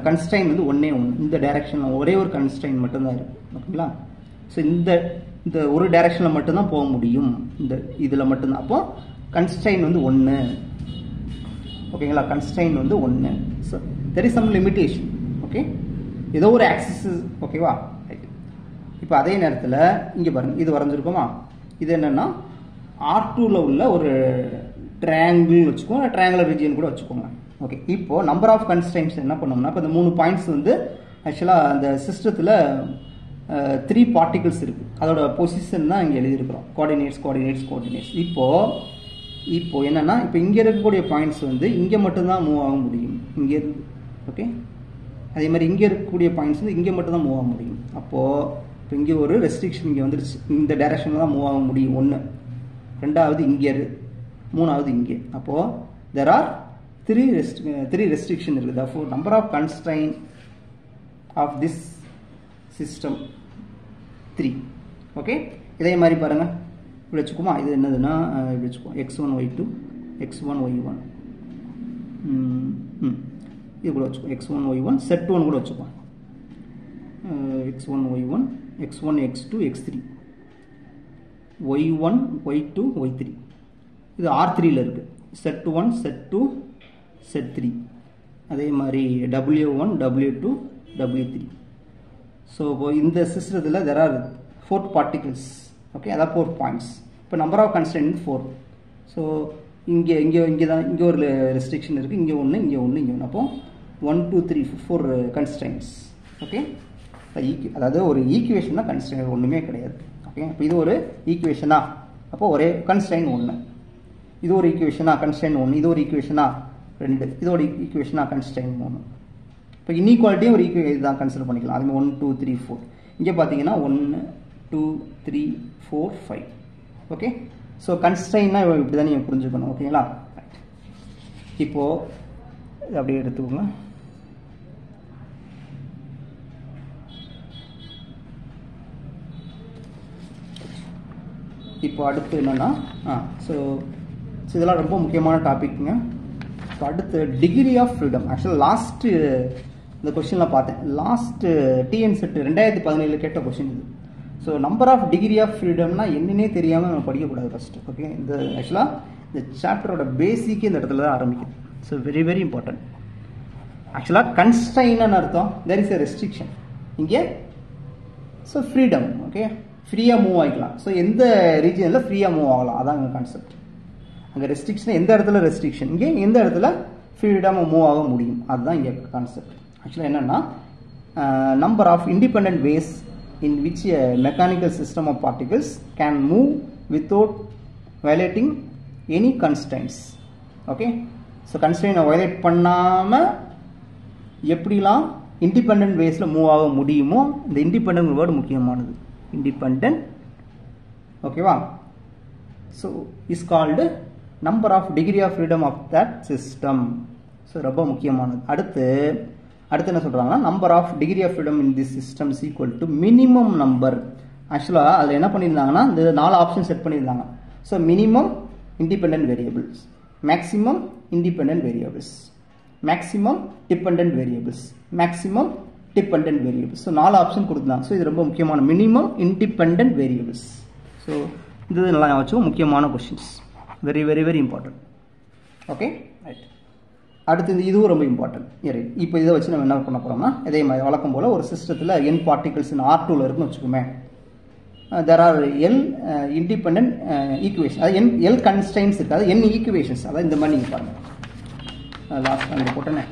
constraint வந்து ஒன்று இந்த டைரக்ஷனில் ஒரே ஒரு கன்ஸ்ட்ரைன் மட்டும்தான் இருக்குது. ஓகேங்களா? ஸோ இந்த ஒரு டைரக்ஷனில் மட்டும்தான் போக முடியும், இந்த இதில் மட்டும்தான். அப்போ கன்ஸ்ட்ரைன் வந்து 1. ஓகேங்களா? கன்ஸ்ட்ரைன் வந்து 1. So there is some limitation. Okay, ஏதோ ஒரு ஆக்சிஸ். ஓகேவா? இப்போ அதே நேரத்தில் இங்கே பாருங்கள், இது வரைஞ்சிருக்கோமா, இது என்னென்னா R2ல உள்ள ஒரு ட்ரையாங்கிள் வச்சுக்கோங்க, ட்ரையாங்குலர் ரீஜியன் கூட வச்சுக்கோங்க. ஓகே, இப்போ நம்பர் ஆஃப் கன்ஸ்ட்ரைன்ஸ் என்ன பண்ணோம்னா, இப்போ இந்த 3 பாயிண்ட்ஸ் வந்து ஆக்சுவலாக அந்த சிஸ்டத்தில் 3 பார்ட்டிகல்ஸ் இருக்குது. அதோட பொசிஷன் தான் இங்கே எழுதியிருக்கிறோம். கோஆர்டினேட்ஸ். இப்போ என்னென்னா, இப்போ இங்கே இருக்கக்கூடிய பாயிண்ட்ஸ் வந்து இங்கே மட்டும்தான் மூவ் ஆக முடியும், இங்கே இருந்து. ஓகே, அதே மாதிரி இங்கே இருக்கக்கூடிய பாயிண்ட்ஸ் வந்து இங்கே மட்டும்தான் மூவ் ஆக முடியும். அப்போது இப்போ இங்கே ஒரு ரெஸ்ட்ரிக்ஷன் இங்கே வந்துருச்சு. இந்த டைரக்ஷனில் தான் மூவ் ஆக முடியும். 1, 2வது இங்கே, 3வது இங்கே. அப்போது there are 3 restriction இருக்குது. therefore number of constraint of this system 3. Okay, இதே மாதிரி பாருங்கள், இப்படி வச்சுக்குமா. இது என்னதுன்னா இப்படி வச்சுக்குவோம், x1 y2 x1 y1 இது கூட வச்சுக்கோம், x1 y1 set 1 கூட வச்சுக்குவோம், x1 y1 x1 x2 x3 y1 y2 y3. இது R3ல இருக்குது. set 1 set 2 set 3. அதே மாதிரி w1 w2 w3. ஸோ இப்போ இந்த சிஸ்டத்தில் there are 4 particles. ஓகே, அதான் 4 பாயிண்ட்ஸ். இப்போ நம்பர் ஆஃப் கன்ஸ்ட்ரைன்ட் 4. ஸோ இங்கே ஒரு ரெஸ்ட்ரிக்ஷன் இருக்குது, இங்கே 1 இங்கே 1 இங்கே 1. அப்போ 1 2 3 4 கன்ஸ்ட்ரைன்ட்ஸ். ஓகே, அதாவது ஒரு ஈக்குவேஷன்னா கன்ஸ்ட்ரைன்ட் ஒன்றுமே கிடையாது. ஓகே, இப்போ இது ஒரு ஈக்குவேஷனா, அப்போ ஒரே கன்ஸ்ட்ரைன்ட் 1. இது ஒரு ஈக்குவேஷனா, கன்ஸ்ட்ரைன்ட் 1. இது ஒரு ஈக்குவேஷனா 2. இது ஒரு ஈக்குவேஷனா, கன்ஸ்ட்ரைன்ட் 3. இப்போ இன்இக்வாலிட்டியும் ஒரு இதுதான் கன்சிடர் பண்ணிக்கலாம். அதுமாதிரி 1 2 3 4. இங்கே பார்த்தீங்கன்னா 1 2 3 4 5. ஓகே, ஸோ கன்ஸ்ட்ரைன்னா இப்படி தான் நீங்கள் புரிஞ்சுக்கணும். ஓகேங்களா? இப்போது அப்படியே எடுத்துக்கோங்க. இப்போ அடுத்து என்னன்னா ஸோ இதெல்லாம் ரொம்ப முக்கியமான டாபிக்ங்க. இப்போ அடுத்து டிகிரி ஆஃப் ஃப்ரீடம். ஆக்சுவலாக லாஸ்ட்டு இந்த கொஸ்டின்லாம் பார்த்தேன். லாஸ்ட்டு டிஎன் செட் 2017 கேட்ட கொஸ்டின் இது. So number of degree of ஃப்ரீடம்னா என்னன்னே தெரியாமல் நம்ம படிக்கக்கூடாது ஃபஸ்ட்டு. ஓகே, இந்த ஆக்சுவலாக இந்த சாப்டரோட பேசிக்கே இந்த இடத்துல தான் ஆரம்பிக்குது. So very very important. ஆக்சுவலாக கன்ஸ்ட்ரைன்னு அர்த்தம் தேர் இஸ் எ ரெஸ்ட்ரிக்ஷன். இங்கே ஸோ ஃப்ரீடம். ஓகே, ஃப்ரீயாக மூவ் ஆகிக்கலாம். ஸோ எந்த ரீஜனில் ஃப்ரீயாக மூவ் ஆகலாம், அதான் எங்கள் கான்செப்ட். அங்கே ரெஸ்ட்ரிக்ஷன் எந்த இடத்துல ரெஸ்ட்ரிக்ஷன், இங்கே எந்த இடத்துல ஃப்ரீடமாக மூவ் ஆக முடியும், அதுதான் இங்கே கான்செப்ட். ஆக்சுவலாக என்னென்னா number of independent ways in which a mechanical system of particles can move without violating any constraints. Okay, so கன்ஸ்ட்ரைனை வயலேட் பண்ணாமல் எப்படிலாம் இண்டிபெண்ட் வேஸில் மூவ் ஆக முடியுமோ, இந்த இண்டிபெண்ட் வேர்டு முக்கியமானது. இண்டிபெண்ட், ஓகேவா? So is called number of degree of freedom of that system. So ரொம்ப முக்கியமானது. அடுத்து என்ன சொல்கிறாங்கன்னா number of degree of freedom in this system is equal to minimum number. ஆக்சுவலாக அதில் என்ன பண்ணியிருந்தாங்கன்னா இந்த 4 ஆப்ஷன் செட் பண்ணியிருந்தாங்க. So minimum independent variables, maximum independent variables, maximum dependent variables, maximum dependent variables. So 4 option கொடுத்துருந்தாங்க. ஸோ இது ரொம்ப முக்கியமான மினிமம் இண்டிபெண்டன்ட் வேரியபிள்ஸ். ஸோ இது நல்லா வச்சுக்கோ, முக்கியமான questions, very very very important. Okay, right. அடுத்து இதுவும் ரொம்ப இம்பார்ட்டன்ட். ரைட், இப்போ இதை வச்சு நம்ம என்ன பண்ண போகிறோம்னா இதே மாதிரி வழக்கம் போல் ஒரு சிஸ்டத்தில் n பார்ட்டிகல்ஸ் R2ல இருக்குன்னு வச்சுக்கோமே. there are L independent equations, அதாவது L constraints இருக்குது, அது n ஈக்குவேஷன்ஸ். அதாவது இந்த மாதிரி நீங்கள் பாருங்கள், லாஸ்ட் அங்கே போட்டேனே.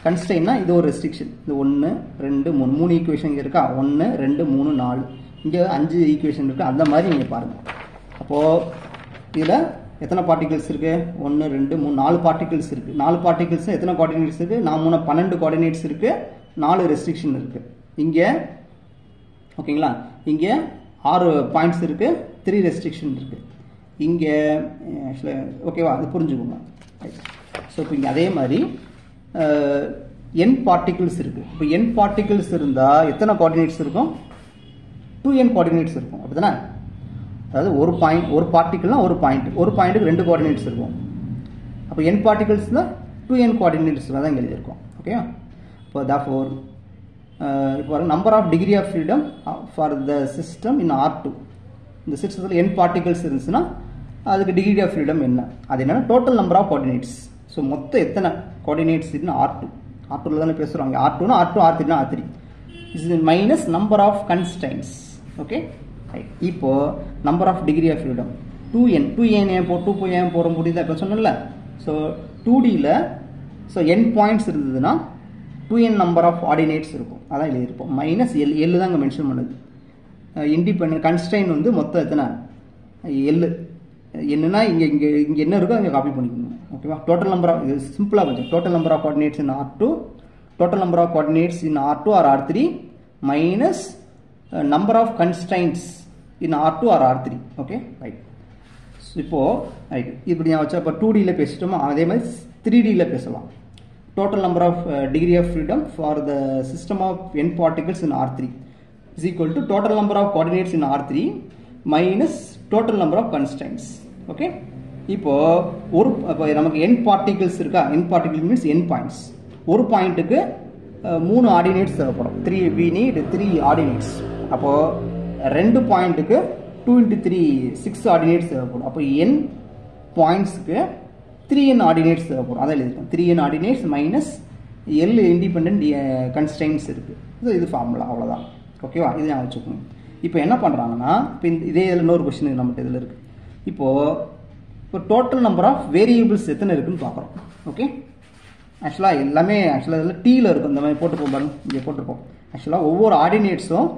கன்ஸ்ட்ரெயின்னா இது ஒரு ரெஸ்ட்ரிக்ஷன். இது 1 2 3 ஈக்குவேஷன் இங்கே இருக்கா, 1 2 3 4, இங்கே 5 ஈக்குவேஷன் இருக்குது. அந்த மாதிரி நீங்கள் பாருங்கள். அப்போது இதில் எத்தனை பார்ட்டிகல்ஸ் இருக்குது? 1 2 3 4 பார்ட்டிகல்ஸ் இருக்குது. 4 பார்ட்டிகல்ஸ் எத்தனை கோஆர்டினேட்ஸ் இருக்குது? 12 கோஆர்டினேட்ஸ் இருக்குது, 4 ரெஸ்ட்ரிக்ஷன் இருக்குது. இங்கே ஓகேங்களா, இங்கே 6 பாயிண்ட்ஸ் இருக்குது, 3 ரெஸ்ட்ரிக்ஷன் இருக்குது. இங்கே ஓகேவா, அது புரிஞ்சுக்கோங்க. ஸோ இப்போ இங்கே அதே மாதிரி n பார்ட்டிகிள்ஸ் இருக்குது. இப்போ n பார்ட்டிகிள்ஸ் இருந்தால் எத்தனை கோஆர்டினேட்ஸ் இருக்கும்? 2n கோஆர்டினேட்ஸ் இருக்கும், அப்படி தானே? அதாவது ஒரு பார்ட்டிகிள்னா ஒரு பாயிண்ட்டுக்கு 2 கோஆர்டினேட்ஸ் இருக்கும். அப்போ n பார்ட்டிகிள்ஸ்னால் 2n கோஆர்டினேட்ஸ் தான் இங்கே எழுதியிருக்கோம். ஓகே, இப்போ therefore இப்போ number of degree of freedom for the system in R2. இந்த சிஸ்டத்தில் n பார்ட்டிகல்ஸ் இருந்துச்சுன்னா அதுக்கு டிகிரி ஆஃப் ஃப்ரீடம் என்ன? அது என்னன்னா total number of coordinates. So மொத்தம் எத்தனை கோஆர்டினேட்ஸ் இருக்குன்னு R2ல தானே பேசுகிறாங்க. R2னா R2, R3னா R3 is minus number of constraints. Okay, இப்போ number of degree of freedom 2n ஏன் 2 போகிற முடியுதா? இப்போ சொன்னல. ஸோ 2Dயில் ஸோ n பாயிண்ட்ஸ் இருந்ததுன்னா 2n நம்பர் ஆஃப் ஆர்டினேட்ஸ் இருக்கும், அதான் எழுதியிருப்போம். மைனஸ் எல் தான் இங்கே மென்ஷன் பண்ணுது. இண்டிபெண்ட் கன்ஸ்ட்ரைன் வந்து மொத்தம் எத்தனை? எல். என்னன்னா இங்கே என்ன இருக்கோ அங்கே காப்பி பண்ணிக்கணும். ஓகேவா, டோட்டல் நம்பர் ஆஃப், இது சிம்பிளாக கொஞ்சம் total number of coordinates in R2, total number of coordinates in R2 or R3 minus number of constraints in R2 or R3. Okay, right. இப்போ ரைட், இப்படி நான் வச்சா இப்போ 2Dயில் பேசிட்டோமா, அதே மாதிரி 3Dயில் பேசலாம். Total number of degree of freedom for the system of n particles in R3 is equal to total number of coordinates in R3 minus total number of constraints. Okay, இப்போ நமக்கு n particles இருக்கா, n particles means n points. ஒரு பாயிண்ட்டுக்கு 3 ordinates தேவைப்படும். we need 3 ordinates. அப்போ 2 பாயிண்ட்டுக்கு 2 into 3 6 ordinates தேவைப்படும். அப்போ n பாயிண்ட்ஸ்க்கு 3n ஆர்டினேட்ஸ் தேவைப்படும், அதான் எழுதிருக்கோம். 3n ordinates minus L independent constraints இருக்குது. இது ஃபார்முலா, அவ்வளோதான். ஓகேவா, இது நான் வச்சுக்கணும். இப்போ என்ன பண்ணுறாங்கன்னா, இப்போ இதே இதில் இன்னொரு கொஸ்டின் நம்மகிட்ட இதில் இருக்குது. இப்போ டோட்டல் நம்பர் ஆஃப் வேரியபிள்ஸ் எத்தனை இருக்குன்னு பார்க்குறோம். ஓகே, ஆக்சுவலாக எல்லாமே இதில் டீயில் இருக்கும். இந்த மாதிரி போட்டுப்போம் பாருங்க, இங்கே போட்டிருப்போம். ஆக்சுவலாக ஒவ்வொரு ஆர்டினேட்ஸும்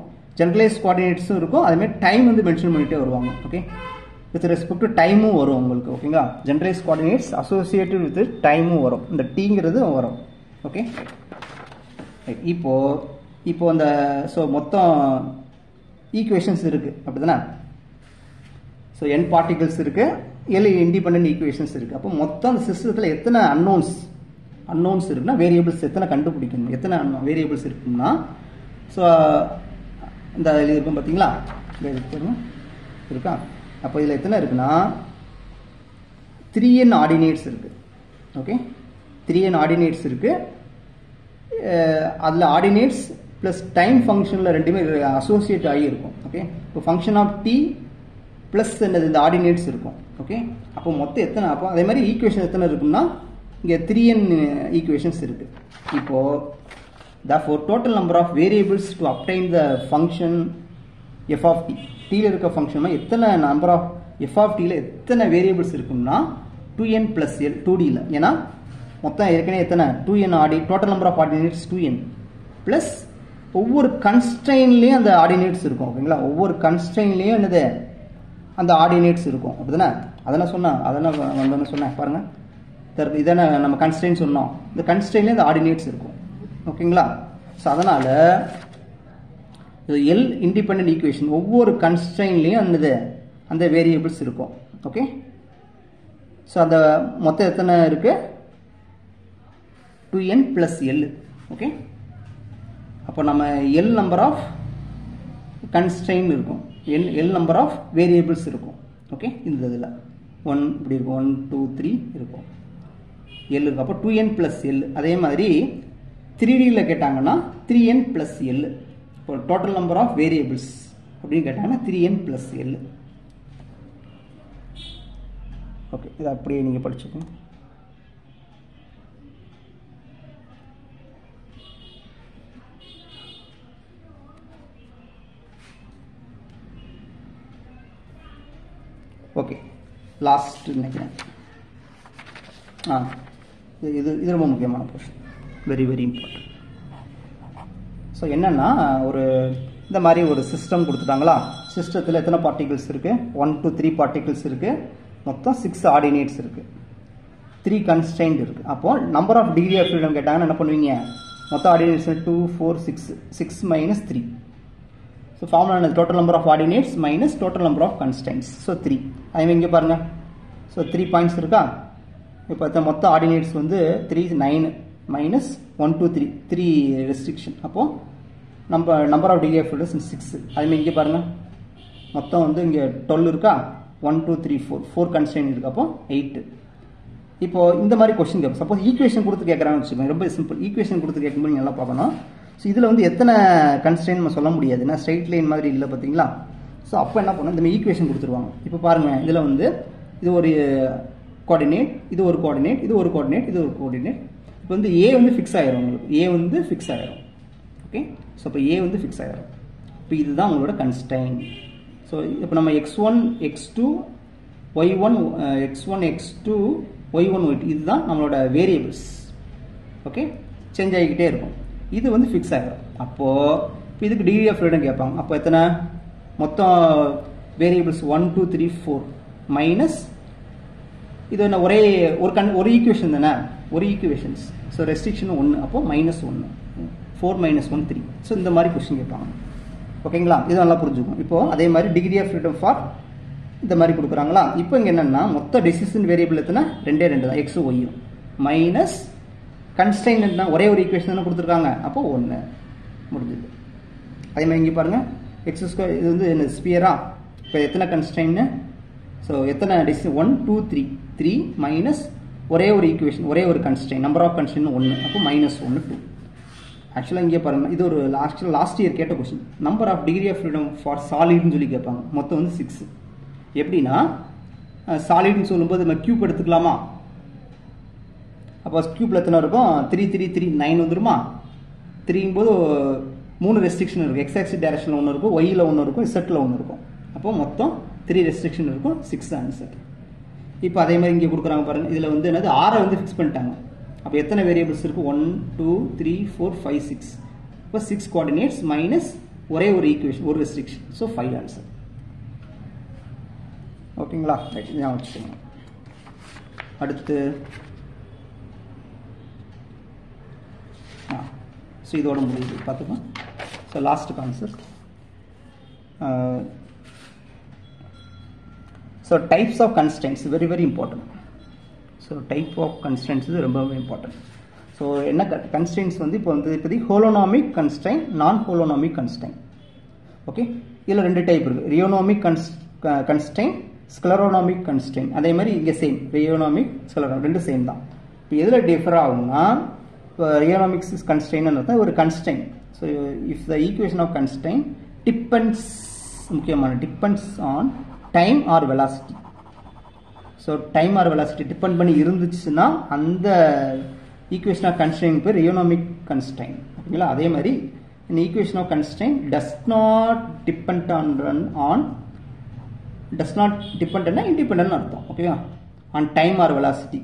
ஜென்ரலைஸ் கோஆர்டினேட்ஸும் இருக்கும், அதேமாதிரி டைம் வந்து மென்ஷன் பண்ணிகிட்டே வருவாங்க. ஓகே, வித் ரெஸ்பெக்ட் டு டைமும் வரும் உங்களுக்கு. ஓகேங்களா, ஜென்ரலைஸ் கோஆர்டினேட்ஸ் அசோசியேட்டட் வித் டைமும் வரும், இந்த டீங்கிறது வரும். ஓகே, இப்போ அந்த ஸோ மொத்தம் ஈக்குவேஷன்ஸ் இருக்குது, அப்படி தானே? ஸோ n பார்ட்டிகல்ஸ் இருக்குது, L இண்டிபெண்ட் ஈக்குவேஷன்ஸ் இருக்குது. அப்போ மொத்தம் அந்த சிஸ்டத்தில் எத்தனை அன்னோன்ஸ் இருக்குன்னா, வேரியபிள்ஸ் எத்தனை கண்டுபிடிக்கணும், எத்தனை வேரியபிள்ஸ் இருக்குன்னா, ஸோ இந்த இது இருக்கும் பார்த்தீங்களா, இருக்கா? அப்போ இதில் எத்தனை இருக்குன்னா 3n ஆர்டினேட்ஸ் இருக்கு. ஓகே, 3n ஆர்டினேட்ஸ் இருக்கு. அதில் ஆர்டினேட்ஸ் ப்ளஸ் டைம் ஃபங்க்ஷனில் ரெண்டுமே அசோசியேட் ஆகி இருக்கும். ஓகே, இப்போ ஃபங்க்ஷன் ஆஃப் டி ப்ளஸ் இந்த ஆர்டினேட்ஸ் இருக்கும். ஓகே, அப்போ மொத்தம் எத்தனை, அப்போ அதே மாதிரி ஈக்குவேஷன் எத்தனை இருக்குன்னா இங்கே 3n ஈக்குவேஷன்ஸ் இருக்கு. இப்போ therefore total number of variables to obtain the function f of t, t ல இருக்க ஃபங்க்ஷன் எத்தனை number of f of t ல எத்தனை வேரியபிள்ஸ் இருக்குன்னா 2n plus l 2d ல, ஏன்னா மொத்தம் ஏற்கனவே எத்தனை 2n total number of ordinates 2n plus ஒவ்வொரு கன்ஸ்ட்ரெயின்லேயும் அந்த ஆர்டினேட்ஸ் இருக்கும். ஓகேங்களா, ஒவ்வொரு கன்ஸ்ட்ரெயின்லேயும் என்னது அந்த ஆர்டினேட்ஸ் இருக்கும். அப்படிதானே, அதெல்லாம் சொன்னேன், அதெல்லாம் சொன்னேன் பாருங்க. இதானே நம்ம கன்ஸ்ட்ரெயின் சொன்னோம், இந்த கன்ஸ்ட்ரெயின்லேயே அந்த ஆர்டினேட்ஸ் இருக்கும். ஓகேங்களா, ஸோ அதனால எல் இண்டிபெண்டன்ட் ஈக்குவேஷன் ஒவ்வொரு கன்ஸ்ட்ரெயின்லேயும் அந்த வேரியபிள்ஸ் இருக்கும். ஓகே, ஸோ அந்த மொத்தம் எத்தனை இருக்கு 2n plus l. ஓகே, அப்போ நம்ம எல் நம்பர் ஆஃப் கன்ஸ்ட்ரெயின் இருக்கும், எல் நம்பர் ஆஃப் வேரியபிள்ஸ் இருக்கும். ஓகே, இந்த இதில் 1 இப்படி இருக்கும், 1 2 3 இருக்கும், எல் இருக்கும். அப்போ 2n plus l. அதே மாதிரி 3Dயில் கேட்டாங்கன்னா 3n plus l. இப்போ டோட்டல் நம்பர் ஆஃப் வேரியபிள்ஸ் அப்படின்னு கேட்டாங்கன்னா 3n plus l. ஓகே, இதை அப்படியே நீங்கள் படிச்சுக்கணும். ஓகே, லாஸ்ட் நினைக்கிறேன். இது ரொம்ப முக்கியமான portion, very very important. So என்னன்னா, ஒரு இந்த மாதிரி ஒரு சிஸ்டம் கொடுத்துட்டாங்களா, சிஸ்டத்தில் எத்தனை பார்ட்டிகிள்ஸ் இருக்கு 1 to 3 பார்ட்டிகிள்ஸ் இருக்கு, மொத்தம் 6 ஆர்டினேட்ஸ் இருக்கு, 3 கன்ஸ்ட்ரெயின்ட் இருக்கு. அப்போ number of degree of freedom கேட்டாங்கன்னா என்ன பண்ணுவீங்க, மொத்தம் ordinates 2 4 6 6 minus 3. So formula total number of ordinates minus total number of constraints. So 3. அதே இங்கே பாருங்க, ஸோ 3 பாயிண்ட்ஸ் இருக்கா. இப்போ மொத்த ஆர்டினேட்ஸ் 3 9 மைனஸ் 1 2 3 3 ரெஸ்ட்ரிக்ஷன். அப்போது number of degree of freedom 6. அதேமாதிரி இங்கே பாருங்கள், மொத்தம் இங்கே 12 இருக்கா, 1 2 3 4 கன்ஸ்ட்ரெயின்ட் இருக்கு, அப்போ 8. இப்போ இந்த மாதிரி கொஸ்டின் கேட்போம். சப்போஸ் ஈக்குவேஷன் கொடுத்து கேட்குறாங்கன்னு வச்சுக்கோங்க, ரொம்ப சிம்பிள். ஈக்குவேஷன் கொடுத்து கேட்கும்போது நீங்கள் நல்லா பார்க்கணும். ஸோ இதில் எத்தனை கன்ஸ்ட்ரெயின்ட் நம்ம சொல்ல முடியாது, ஏன்னா ஸ்ட்ரைட் லைன் மாதிரி இல்லை பார்த்தீங்களா. ஸோ அப்போ என்ன பண்ணணும், இந்த மாதிரி ஈக்குவேஷன் கொடுத்துருவாங்க. இப்போ பாருங்கள், இதில் இது ஒரு கோஆர்டினேட், இது ஒரு கோஆர்டினேட், இது ஒரு கோஆர்டினேட், இது ஒரு கோஆர்டினேட். இப்போ ஏ ஃபிக்ஸ் ஆயிரும், உங்களுக்கு ஏ ஃபிக்ஸ் ஆயிரும். ஓகே, ஸோ இப்போ ஏ ஃபிக்ஸ் ஆயிரும். இப்போ இதுதான் உங்களோட கன்ஸ்ட்ரெயின்ட். ஸோ இப்போ நம்ம x1 x2 y1 x1 x2 y1 y2 இதுதான் நம்மளோட வேரியபிள்ஸ். ஓகே, சேஞ்ச் ஆகிக்கிட்டே இருக்கும். இது ஃபிக்ஸ் ஆகிடும். அப்போது இதுக்கு டிகிரி ஆஃப் ஃப்ரீடம் கேட்பாங்க. அப்போ எத்தனை மொத்தம் வேரியபிள்ஸ் 1 2 3 4 மைனஸ் இது என்ன ஒரு ஈக்குவேஷன் தானே, ஒரு ஈக்குவேஷன்ஸ். ஸோ ரெஸ்ட்ரிக்ஷன் 1, அப்போ -1 4 - 1 3. ஸோ இந்த மாதிரி கொஸ்டின் கேட்பாங்க. ஓகேங்களா, இது நல்லா புரிஞ்சுக்கும். இப்போ அதே மாதிரி டிகிரி ஆஃப் ஃப்ரீடம் ஃபார் இந்த மாதிரி கொடுக்குறாங்களா. இப்போ இங்கே என்னன்னா மொத்த டெசிஷன் வேரியபிள் எத்தனை 2 தான், எக்ஸும் ஒய்யும், மைனஸ் கன்ஸ்ட்ரெயின்ட் ஒரே ஒரு ஈக்குவேஷன் தானே கொடுத்துருக்காங்க, அப்போ 1 முடிஞ்சது. அதே மாதிரி இங்கே பாருங்க, x2 இது என்ன ஸ்பியரா. இப்போ எத்தனை கன்ஸ்ட்ரெயின்னு, ஸோ எத்தனை டெசிஷன் 1 2 3 3 மைனஸ் ஒரே ஒரு ஈக்குவேஷன், ஒரே ஒரு கன்ஸ்ட்ரெயின், நம்பர் ஆஃப் கன்ஸ்ட்ரெயின் 1, அப்போ -1 2. ஆக்சுவலாக இங்கே பாருங்க, இது ஒரு லாஸ்ட் இயர் கேட்ட question. Number of degree of freedom for சாலிட்னு சொல்லி கேட்பாங்க. மொத்தம் 6. எப்படின்னா சாலிட்னு சொல்லும்போது நம்ம கியூப் எடுத்துக்கலாமா. அப்போ கியூப்ல எத்தனை இருக்கும் 3 3 3 9 வந்துருமா. 3 போது 3 ரெஸ்ட்ரிக்ஷன் இருக்கும். எக்ஸ் ஆக்சிஸ் டைரக்ஷனில் 1 இருக்கும், ஒய்யில் 1 இருக்கும், இசட்டில் 1 இருக்கும். அப்போ மொத்தம் 3 ரெஸ்ட்ரிக்ஷன் இருக்கும், 6 ஆன்சர். இப்போ அதே மாதிரி இங்கே கொடுக்குறாங்க பாருங்க, இதில் என்னது 6 ஃபிக்ஸ் பண்ணிட்டாங்க. அப்போ எத்தனை வேரியபிள்ஸ் இருக்கு 1 2 3 4 5 6. இப்போ 6 கோஆர்டினேட்ஸ் மைனஸ் ஒரே ஒரு ஈக்குவேஷன், ஒரு ரெஸ்ட்ரிக்ஷன், ஸோ 5 ஆன்சர். ஓகேங்களா, ரைட், ஞாபகம் வச்சுக்கோங்க. அடுத்து ஸோ இதோட முடியுது பார்த்துக்கலாம். So last concept. So types of constraints very very important. So type of constraints ரொம்பவே இம்பார்ட்டன்ட். ஸோ என்ன கன்ஸ்ட்ரெயின்ட்ஸ் இப்போ இப்போதைக்கு holonomic constraint, non holonomic constraint. Okay, இதில் 2 டைப் இருக்குது. Rheonomic constraint, scleronomic constraint. அதே மாதிரி இங்கே சேம் ரியோனாமிக் ஸ்க்லரோனாமிக் ரெண்டு சேம் தான். இப்போ எதில் டிஃபர் ஆகும்னா இப்போ ரியோனாமிக் கன்ஸ்ட்ரெயின் ஒரு constraint. So if the equation of constraint depends முக்கியமான depends on time or velocity. So time or velocity depend பண்ணி இருந்துச்சுன்னா அந்த ஈக்குவேஷன் ஆஃப் கன்ஸ்ட்ரெயின் பேர் ரியோனாமிக் கன்ஸ்ட்ரெயின். ஓகேங்களா? அதே மாதிரி இந்த equation of constraint does not depend on does not depend on independent அர்த்தம். ஓகேவா? on time or velocity.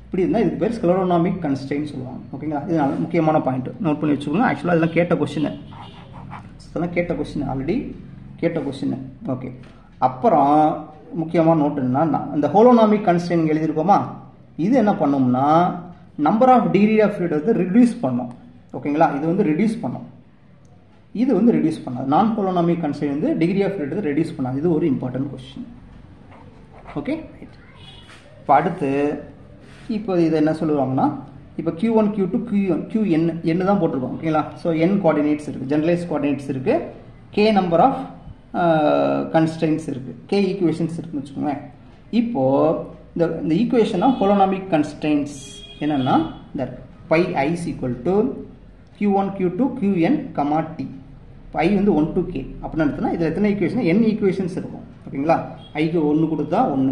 இப்படி இருந்தால் இதுக்கு பேர் ஸ்க்லரோனாமிக் கன்ஸ்ட்ரெயின் சொல்லுவாங்க. ஓகேங்களா? இது நல்ல முக்கியமான பாயிண்ட் நோட் பண்ணி வச்சுக்கோங்க. ஆக்சுவலாக இதெல்லாம் கேட்ட கொஸ்டின், இதெல்லாம் கேட்ட கொஸ்டின், ஆல்ரெடி கேட்ட கொஸ்டின். ஓகே, அப்புறம் முக்கியமான நோட் என்னன்னா இந்த ஹோலோனாமிக் கன்ஸ்ட்ரெயின் எழுதியிருக்கோமா, இது என்ன பண்ணோம்னா number of degree of freedom வந்து ரிடியூஸ் பண்ணோம். ஓகேங்களா? இது வந்து ரிடியூஸ் பண்ணோம், இது வந்து ரெடியூஸ் பண்ணாது. நான் ஹோலோனாமிக் கன்ஸ்ட்ரெயின் வந்து டிகிரி ஆஃப் ஃப்ரீடத்தை ரெடியூஸ் பண்ணாது. இது ஒரு இம்பார்ட்டன்ட் கொஸ்டின். ஓகே, இப்போ அடுத்து இப்போ இது என்ன சொல்லுவாங்கன்னா இப்போ Q1 Q2 Qn என்ன தான் போட்டிருக்கோம். ஓகேங்களா? ஸோ n கோஆர்டினேட்ஸ் இருக்குது, ஜெனரலைஸ் கோஆர்டினேட்ஸ் இருக்குது, k நம்பர் ஆஃப் கன்ஸ்ட்ரெயின்ஸ் இருக்குது, k ஈக்குவேஷன்ஸ் இருக்குன்னு வச்சுக்கோங்களேன். இப்போது இந்த ஈக்குவேஷன் ஆஃப் ஹோலோனாமிக் கன்ஸ்ட்ரெயின்ஸ் என்னென்னா இந்த pi i equal to Q1 Q2 Qn t. இப்போ i வந்து 1 to k அப்படின்னு எடுத்தோன்னா இதில் எத்தனை ஈக்குவேஷன், n ஈக்குவேஷன்ஸ் இருக்கும். ஓகேங்களா? ஐக்கு 1 கொடுத்தா 1,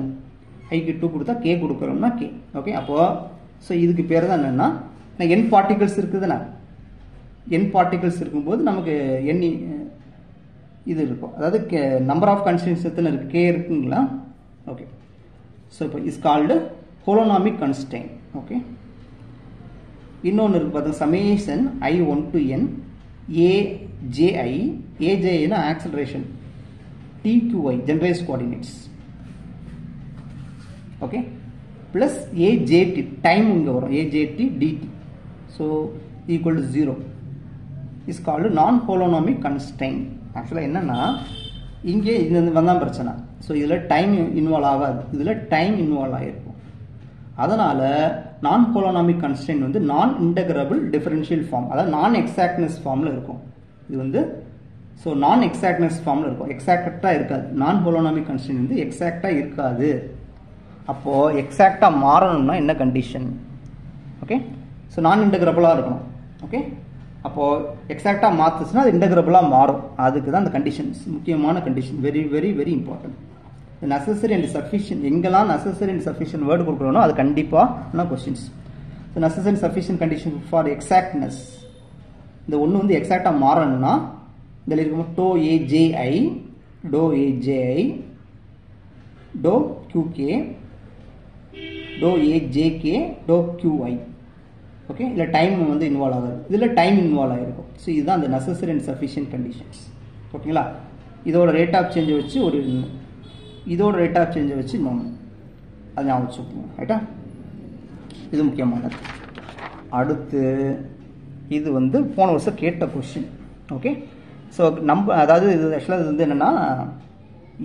ஐக்கு 2 கொடுத்தா k கொடுக்குறோம்னா k. ஓகே, அப்போது ஸோ இதுக்கு பேர் தான் என்னென்னா n பார்ட்டிகல்ஸ் இருக்குதுண்ணா, n பார்ட்டிகல்ஸ் இருக்கும்போது நமக்கு n இது இருக்கும். அதாவது நம்பர் ஆஃப் கன்ஸ்ட்ரெயின்ஸ் எத்தனை இருக்குது, k இருக்குங்களா? ஓகே, ஸோ இப்போ is called holonomic constraint. Okay, இன்னொன்று இருக்குது பார்த்தா summation i1 to n AJI, AJIனா acceleration, TQI generalise coordinates. Okay, plus AJT time இங்கே வரும், AJT DT. So equal to 0 is called non holonomic constraint. ஆக்சுவலாக என்னென்னா இங்கே இது வந்தான் பிரச்சனை. ஸோ இதில் டைம் இன்வால்வ் ஆகாது, இதில் டைம் இன்வால்வ் ஆகிருக்கும். அதனால் நான் ஹோலோனாமிக் கன்ஸ்ட்ரெயின் வந்து நான் இன்டகிரபிள் டிஃபரன்ஷியல் ஃபார்ம், அதாவது நான் எக்ஸாக்ட்னஸ் ஃபார்மில் இருக்கும். இது வந்து ஸோ நான் எக்ஸாக்ட்னஸ் ஃபார்மில் இருக்கும், எக்ஸாக்டாக இருக்காது. நான் ஹோலோனாமிக் கன்ஸ்ட்ரெயின் வந்து எக்ஸாக்டாக இருக்காது. அப்போது எக்ஸாக்டாக மாறணும்னா என்ன கண்டிஷன்? ஓகே, ஸோ நான் இன்டகிரபிளாக இருக்கணும். ஓகே, அப்போது எக்ஸாக்டாக மாற்றுச்சுன்னா அது இன்டகிரபிளாக மாறும். அதுக்கு தான் அந்த கண்டிஷன்ஸ், முக்கியமான condition, very very very important. Necessary and sufficient, எங்கெல்லாம் நெசசரி அண்ட் சஃபிஷியன்ட் வேர்டு கொடுக்குறோனோ அது கண்டிப்பாக questions. So necessary sufficient condition for exactness, இந்த ஒன்று வந்து எக்ஸாக்டாக மாறணும்னா இதில் இருக்கும் டோ AJI, டோ AJI, டோ QK, டோ AJK, டோ QI. ஓகே, இல்லை டைம் வந்து இன்வால்வ் ஆகாது, இதில் டைம் இன்வால்வ் ஆகிருக்கும். ஸோ இதுதான் அந்த நெசசரி அண்ட் சஃபிஷியன்ட் கண்டிஷன்ஸ். ஓகேங்களா? இதோட ரேட் ஆஃப் சேஞ்சை வச்சு ஒரு இதோட ரேட் ஆஃப் சேஞ்சை வச்சு இன்னொன்று அது ஞாபகம் வச்சுக்கோங்க. ரைட்டா? இது முக்கியமானது. அடுத்து இது வந்து போன வருஷம் கேட்ட கொஸ்டின். ஓகே, ஸோ அதாவது இது ஆக்சுவலாக இது வந்து என்னென்னா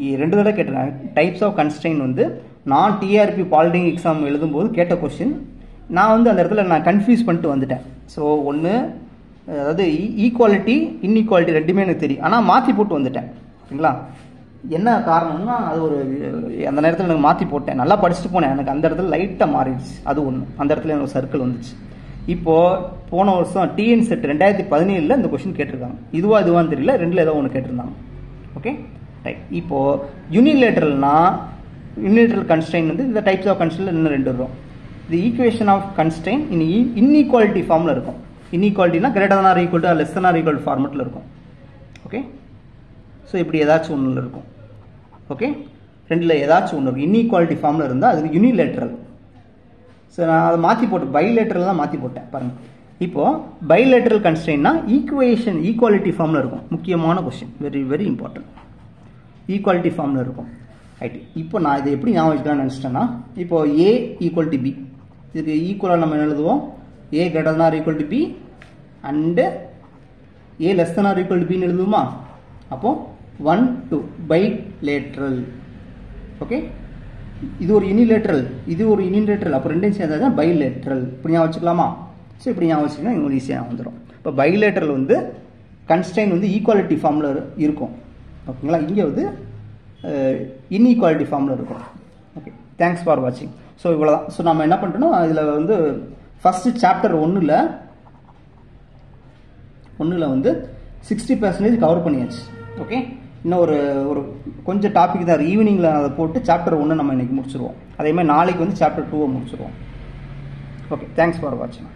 2 தடவை கேட்டிருக்காங்க. டைப்ஸ் ஆஃப் கன்ஸ்ட்ரெயின் வந்து நான் TRP பாலிடெக்னிக் எக்ஸாம் எழுதும்போது கேட்ட கொஸ்டின். நான் வந்து அந்த இடத்துல நான் கன்ஃபியூஸ் பண்ணிட்டு வந்துட்டேன். ஸோ ஒன்று அதாவது ஈக்குவாலிட்டி இன்இக்வாலிட்டி ரெண்டுமே எனக்கு தெரியும், ஆனால் மாற்றி போட்டு வந்துட்டேன். ஓகேங்களா? என்ன காரணம்னா அது ஒரு அந்த நேரத்தில் எனக்கு மாற்றி போட்டேன், நல்லா படிச்சுட்டு போனேன், எனக்கு அந்த இடத்துல லைட்டாக மாறிடுச்சு. அது ஒன்று, அந்த இடத்துல எனக்கு சர்க்கிள் வந்துச்சு. இப்போது போன வருஷம் TN செட் 2017 இந்த கொஸ்டின் கேட்டிருக்காங்க. இதுவான்னு தெரியல, ரெண்டில் ஏதோ ஒன்று கேட்டிருந்தாங்க. Okay, right. இப்போது யூனிலேட்ரல் கன்ஸ்ட்ரெயின் வந்து இந்த டைப்ஸ் ஆஃப் கன்ஸ்ட்ரெயின் இன்னும் 2 வரும். இது ஈக்குவேஷன் ஆஃப் கன்ஸ்ட்ரெயின் இன்இக்வாலிட்டி ஃபார்மில் இருக்கும். இன்இக்வாலிட்டினா greater than or equal to less than or equal ஃபார்மெட்டில் இருக்கும். ஓகே, ஸோ இப்படி ஏதாச்சும் ஒன்றில் இருக்கும். ஓகே, ரெண்டில் ஏதாச்சும் ஒன்று இருக்கும். இன்இக்வாலிட்டி ஃபார்மில் இருந்தால் அது யூனிலேட்ரல். ஸோ நான் அதை மாற்றி போட்டு பைலேட்ரல் தான் மாற்றி போட்டேன் பாருங்கள். இப்போது பைலேட்ரல் கன்ஸ்ட்ரெயின்னா ஈக்குவாலிட்டி ஃபார்மில் இருக்கும். முக்கியமான question, very very important. Equality ஃபார்மில் இருக்கும். ரைட். இப்போ நான் இதை எப்படி ஞாபகம் வச்சுக்கலாம்னு நினச்சிட்டேன்னா, இப்போது A ஈக்குவல் டு B, இதுக்கு ஈக்குவலாக நம்ம எழுதுவோம் A greater than or equal to B and A less than or equal to Bன்னு எழுதுவோமா? அப்போது 1 2 பைலேட்ரல். ஓகே, இது ஒரு யூனிலேட்ரல், இது ஒரு யூனிலேட்ரல், அப்போ ரெண்டும் சேர்ந்தது தான் பைலேட்ரல். இப்படி ஞாபகம் வச்சுக்கலாமா? ஸோ இப்படி ஞாபகம் வச்சுக்கிங்கன்னா உங்களுக்கு ஈஸியாக வந்துடும். இப்போ பைலேட்ரல் வந்து கன்ஸ்ட்ரெயின் வந்து ஈக்குவாலிட்டி ஃபார்மில் இருக்கும். ஓகேங்களா? இங்கே வந்து இன்இக்வாலிட்டி ஃபார்மில் இருக்கும். ஓகே, தேங்க்ஸ் ஃபார் வாட்சிங். ஸோ இவ்வளோதான். ஸோ நம்ம என்ன பண்ணுறோம், இதில் வந்து ஃபஸ்ட்டு சாப்டர் ஒன்றில் வந்து 60% கவர் பண்ணியாச்சு. ஓகே, இன்னும் ஒரு கொஞ்சம் டாபிக் தான். ஈவினிங்கில் அதை போட்டு சாப்டர் 1 நம்ம இன்றைக்கி முடிச்சிருவோம். அதே மாதிரி நாளைக்கு வந்து சாப்டர் 2 முடிச்சிருவோம். ஓகே, தேங்க்ஸ் ஃபார் வாட்சிங்.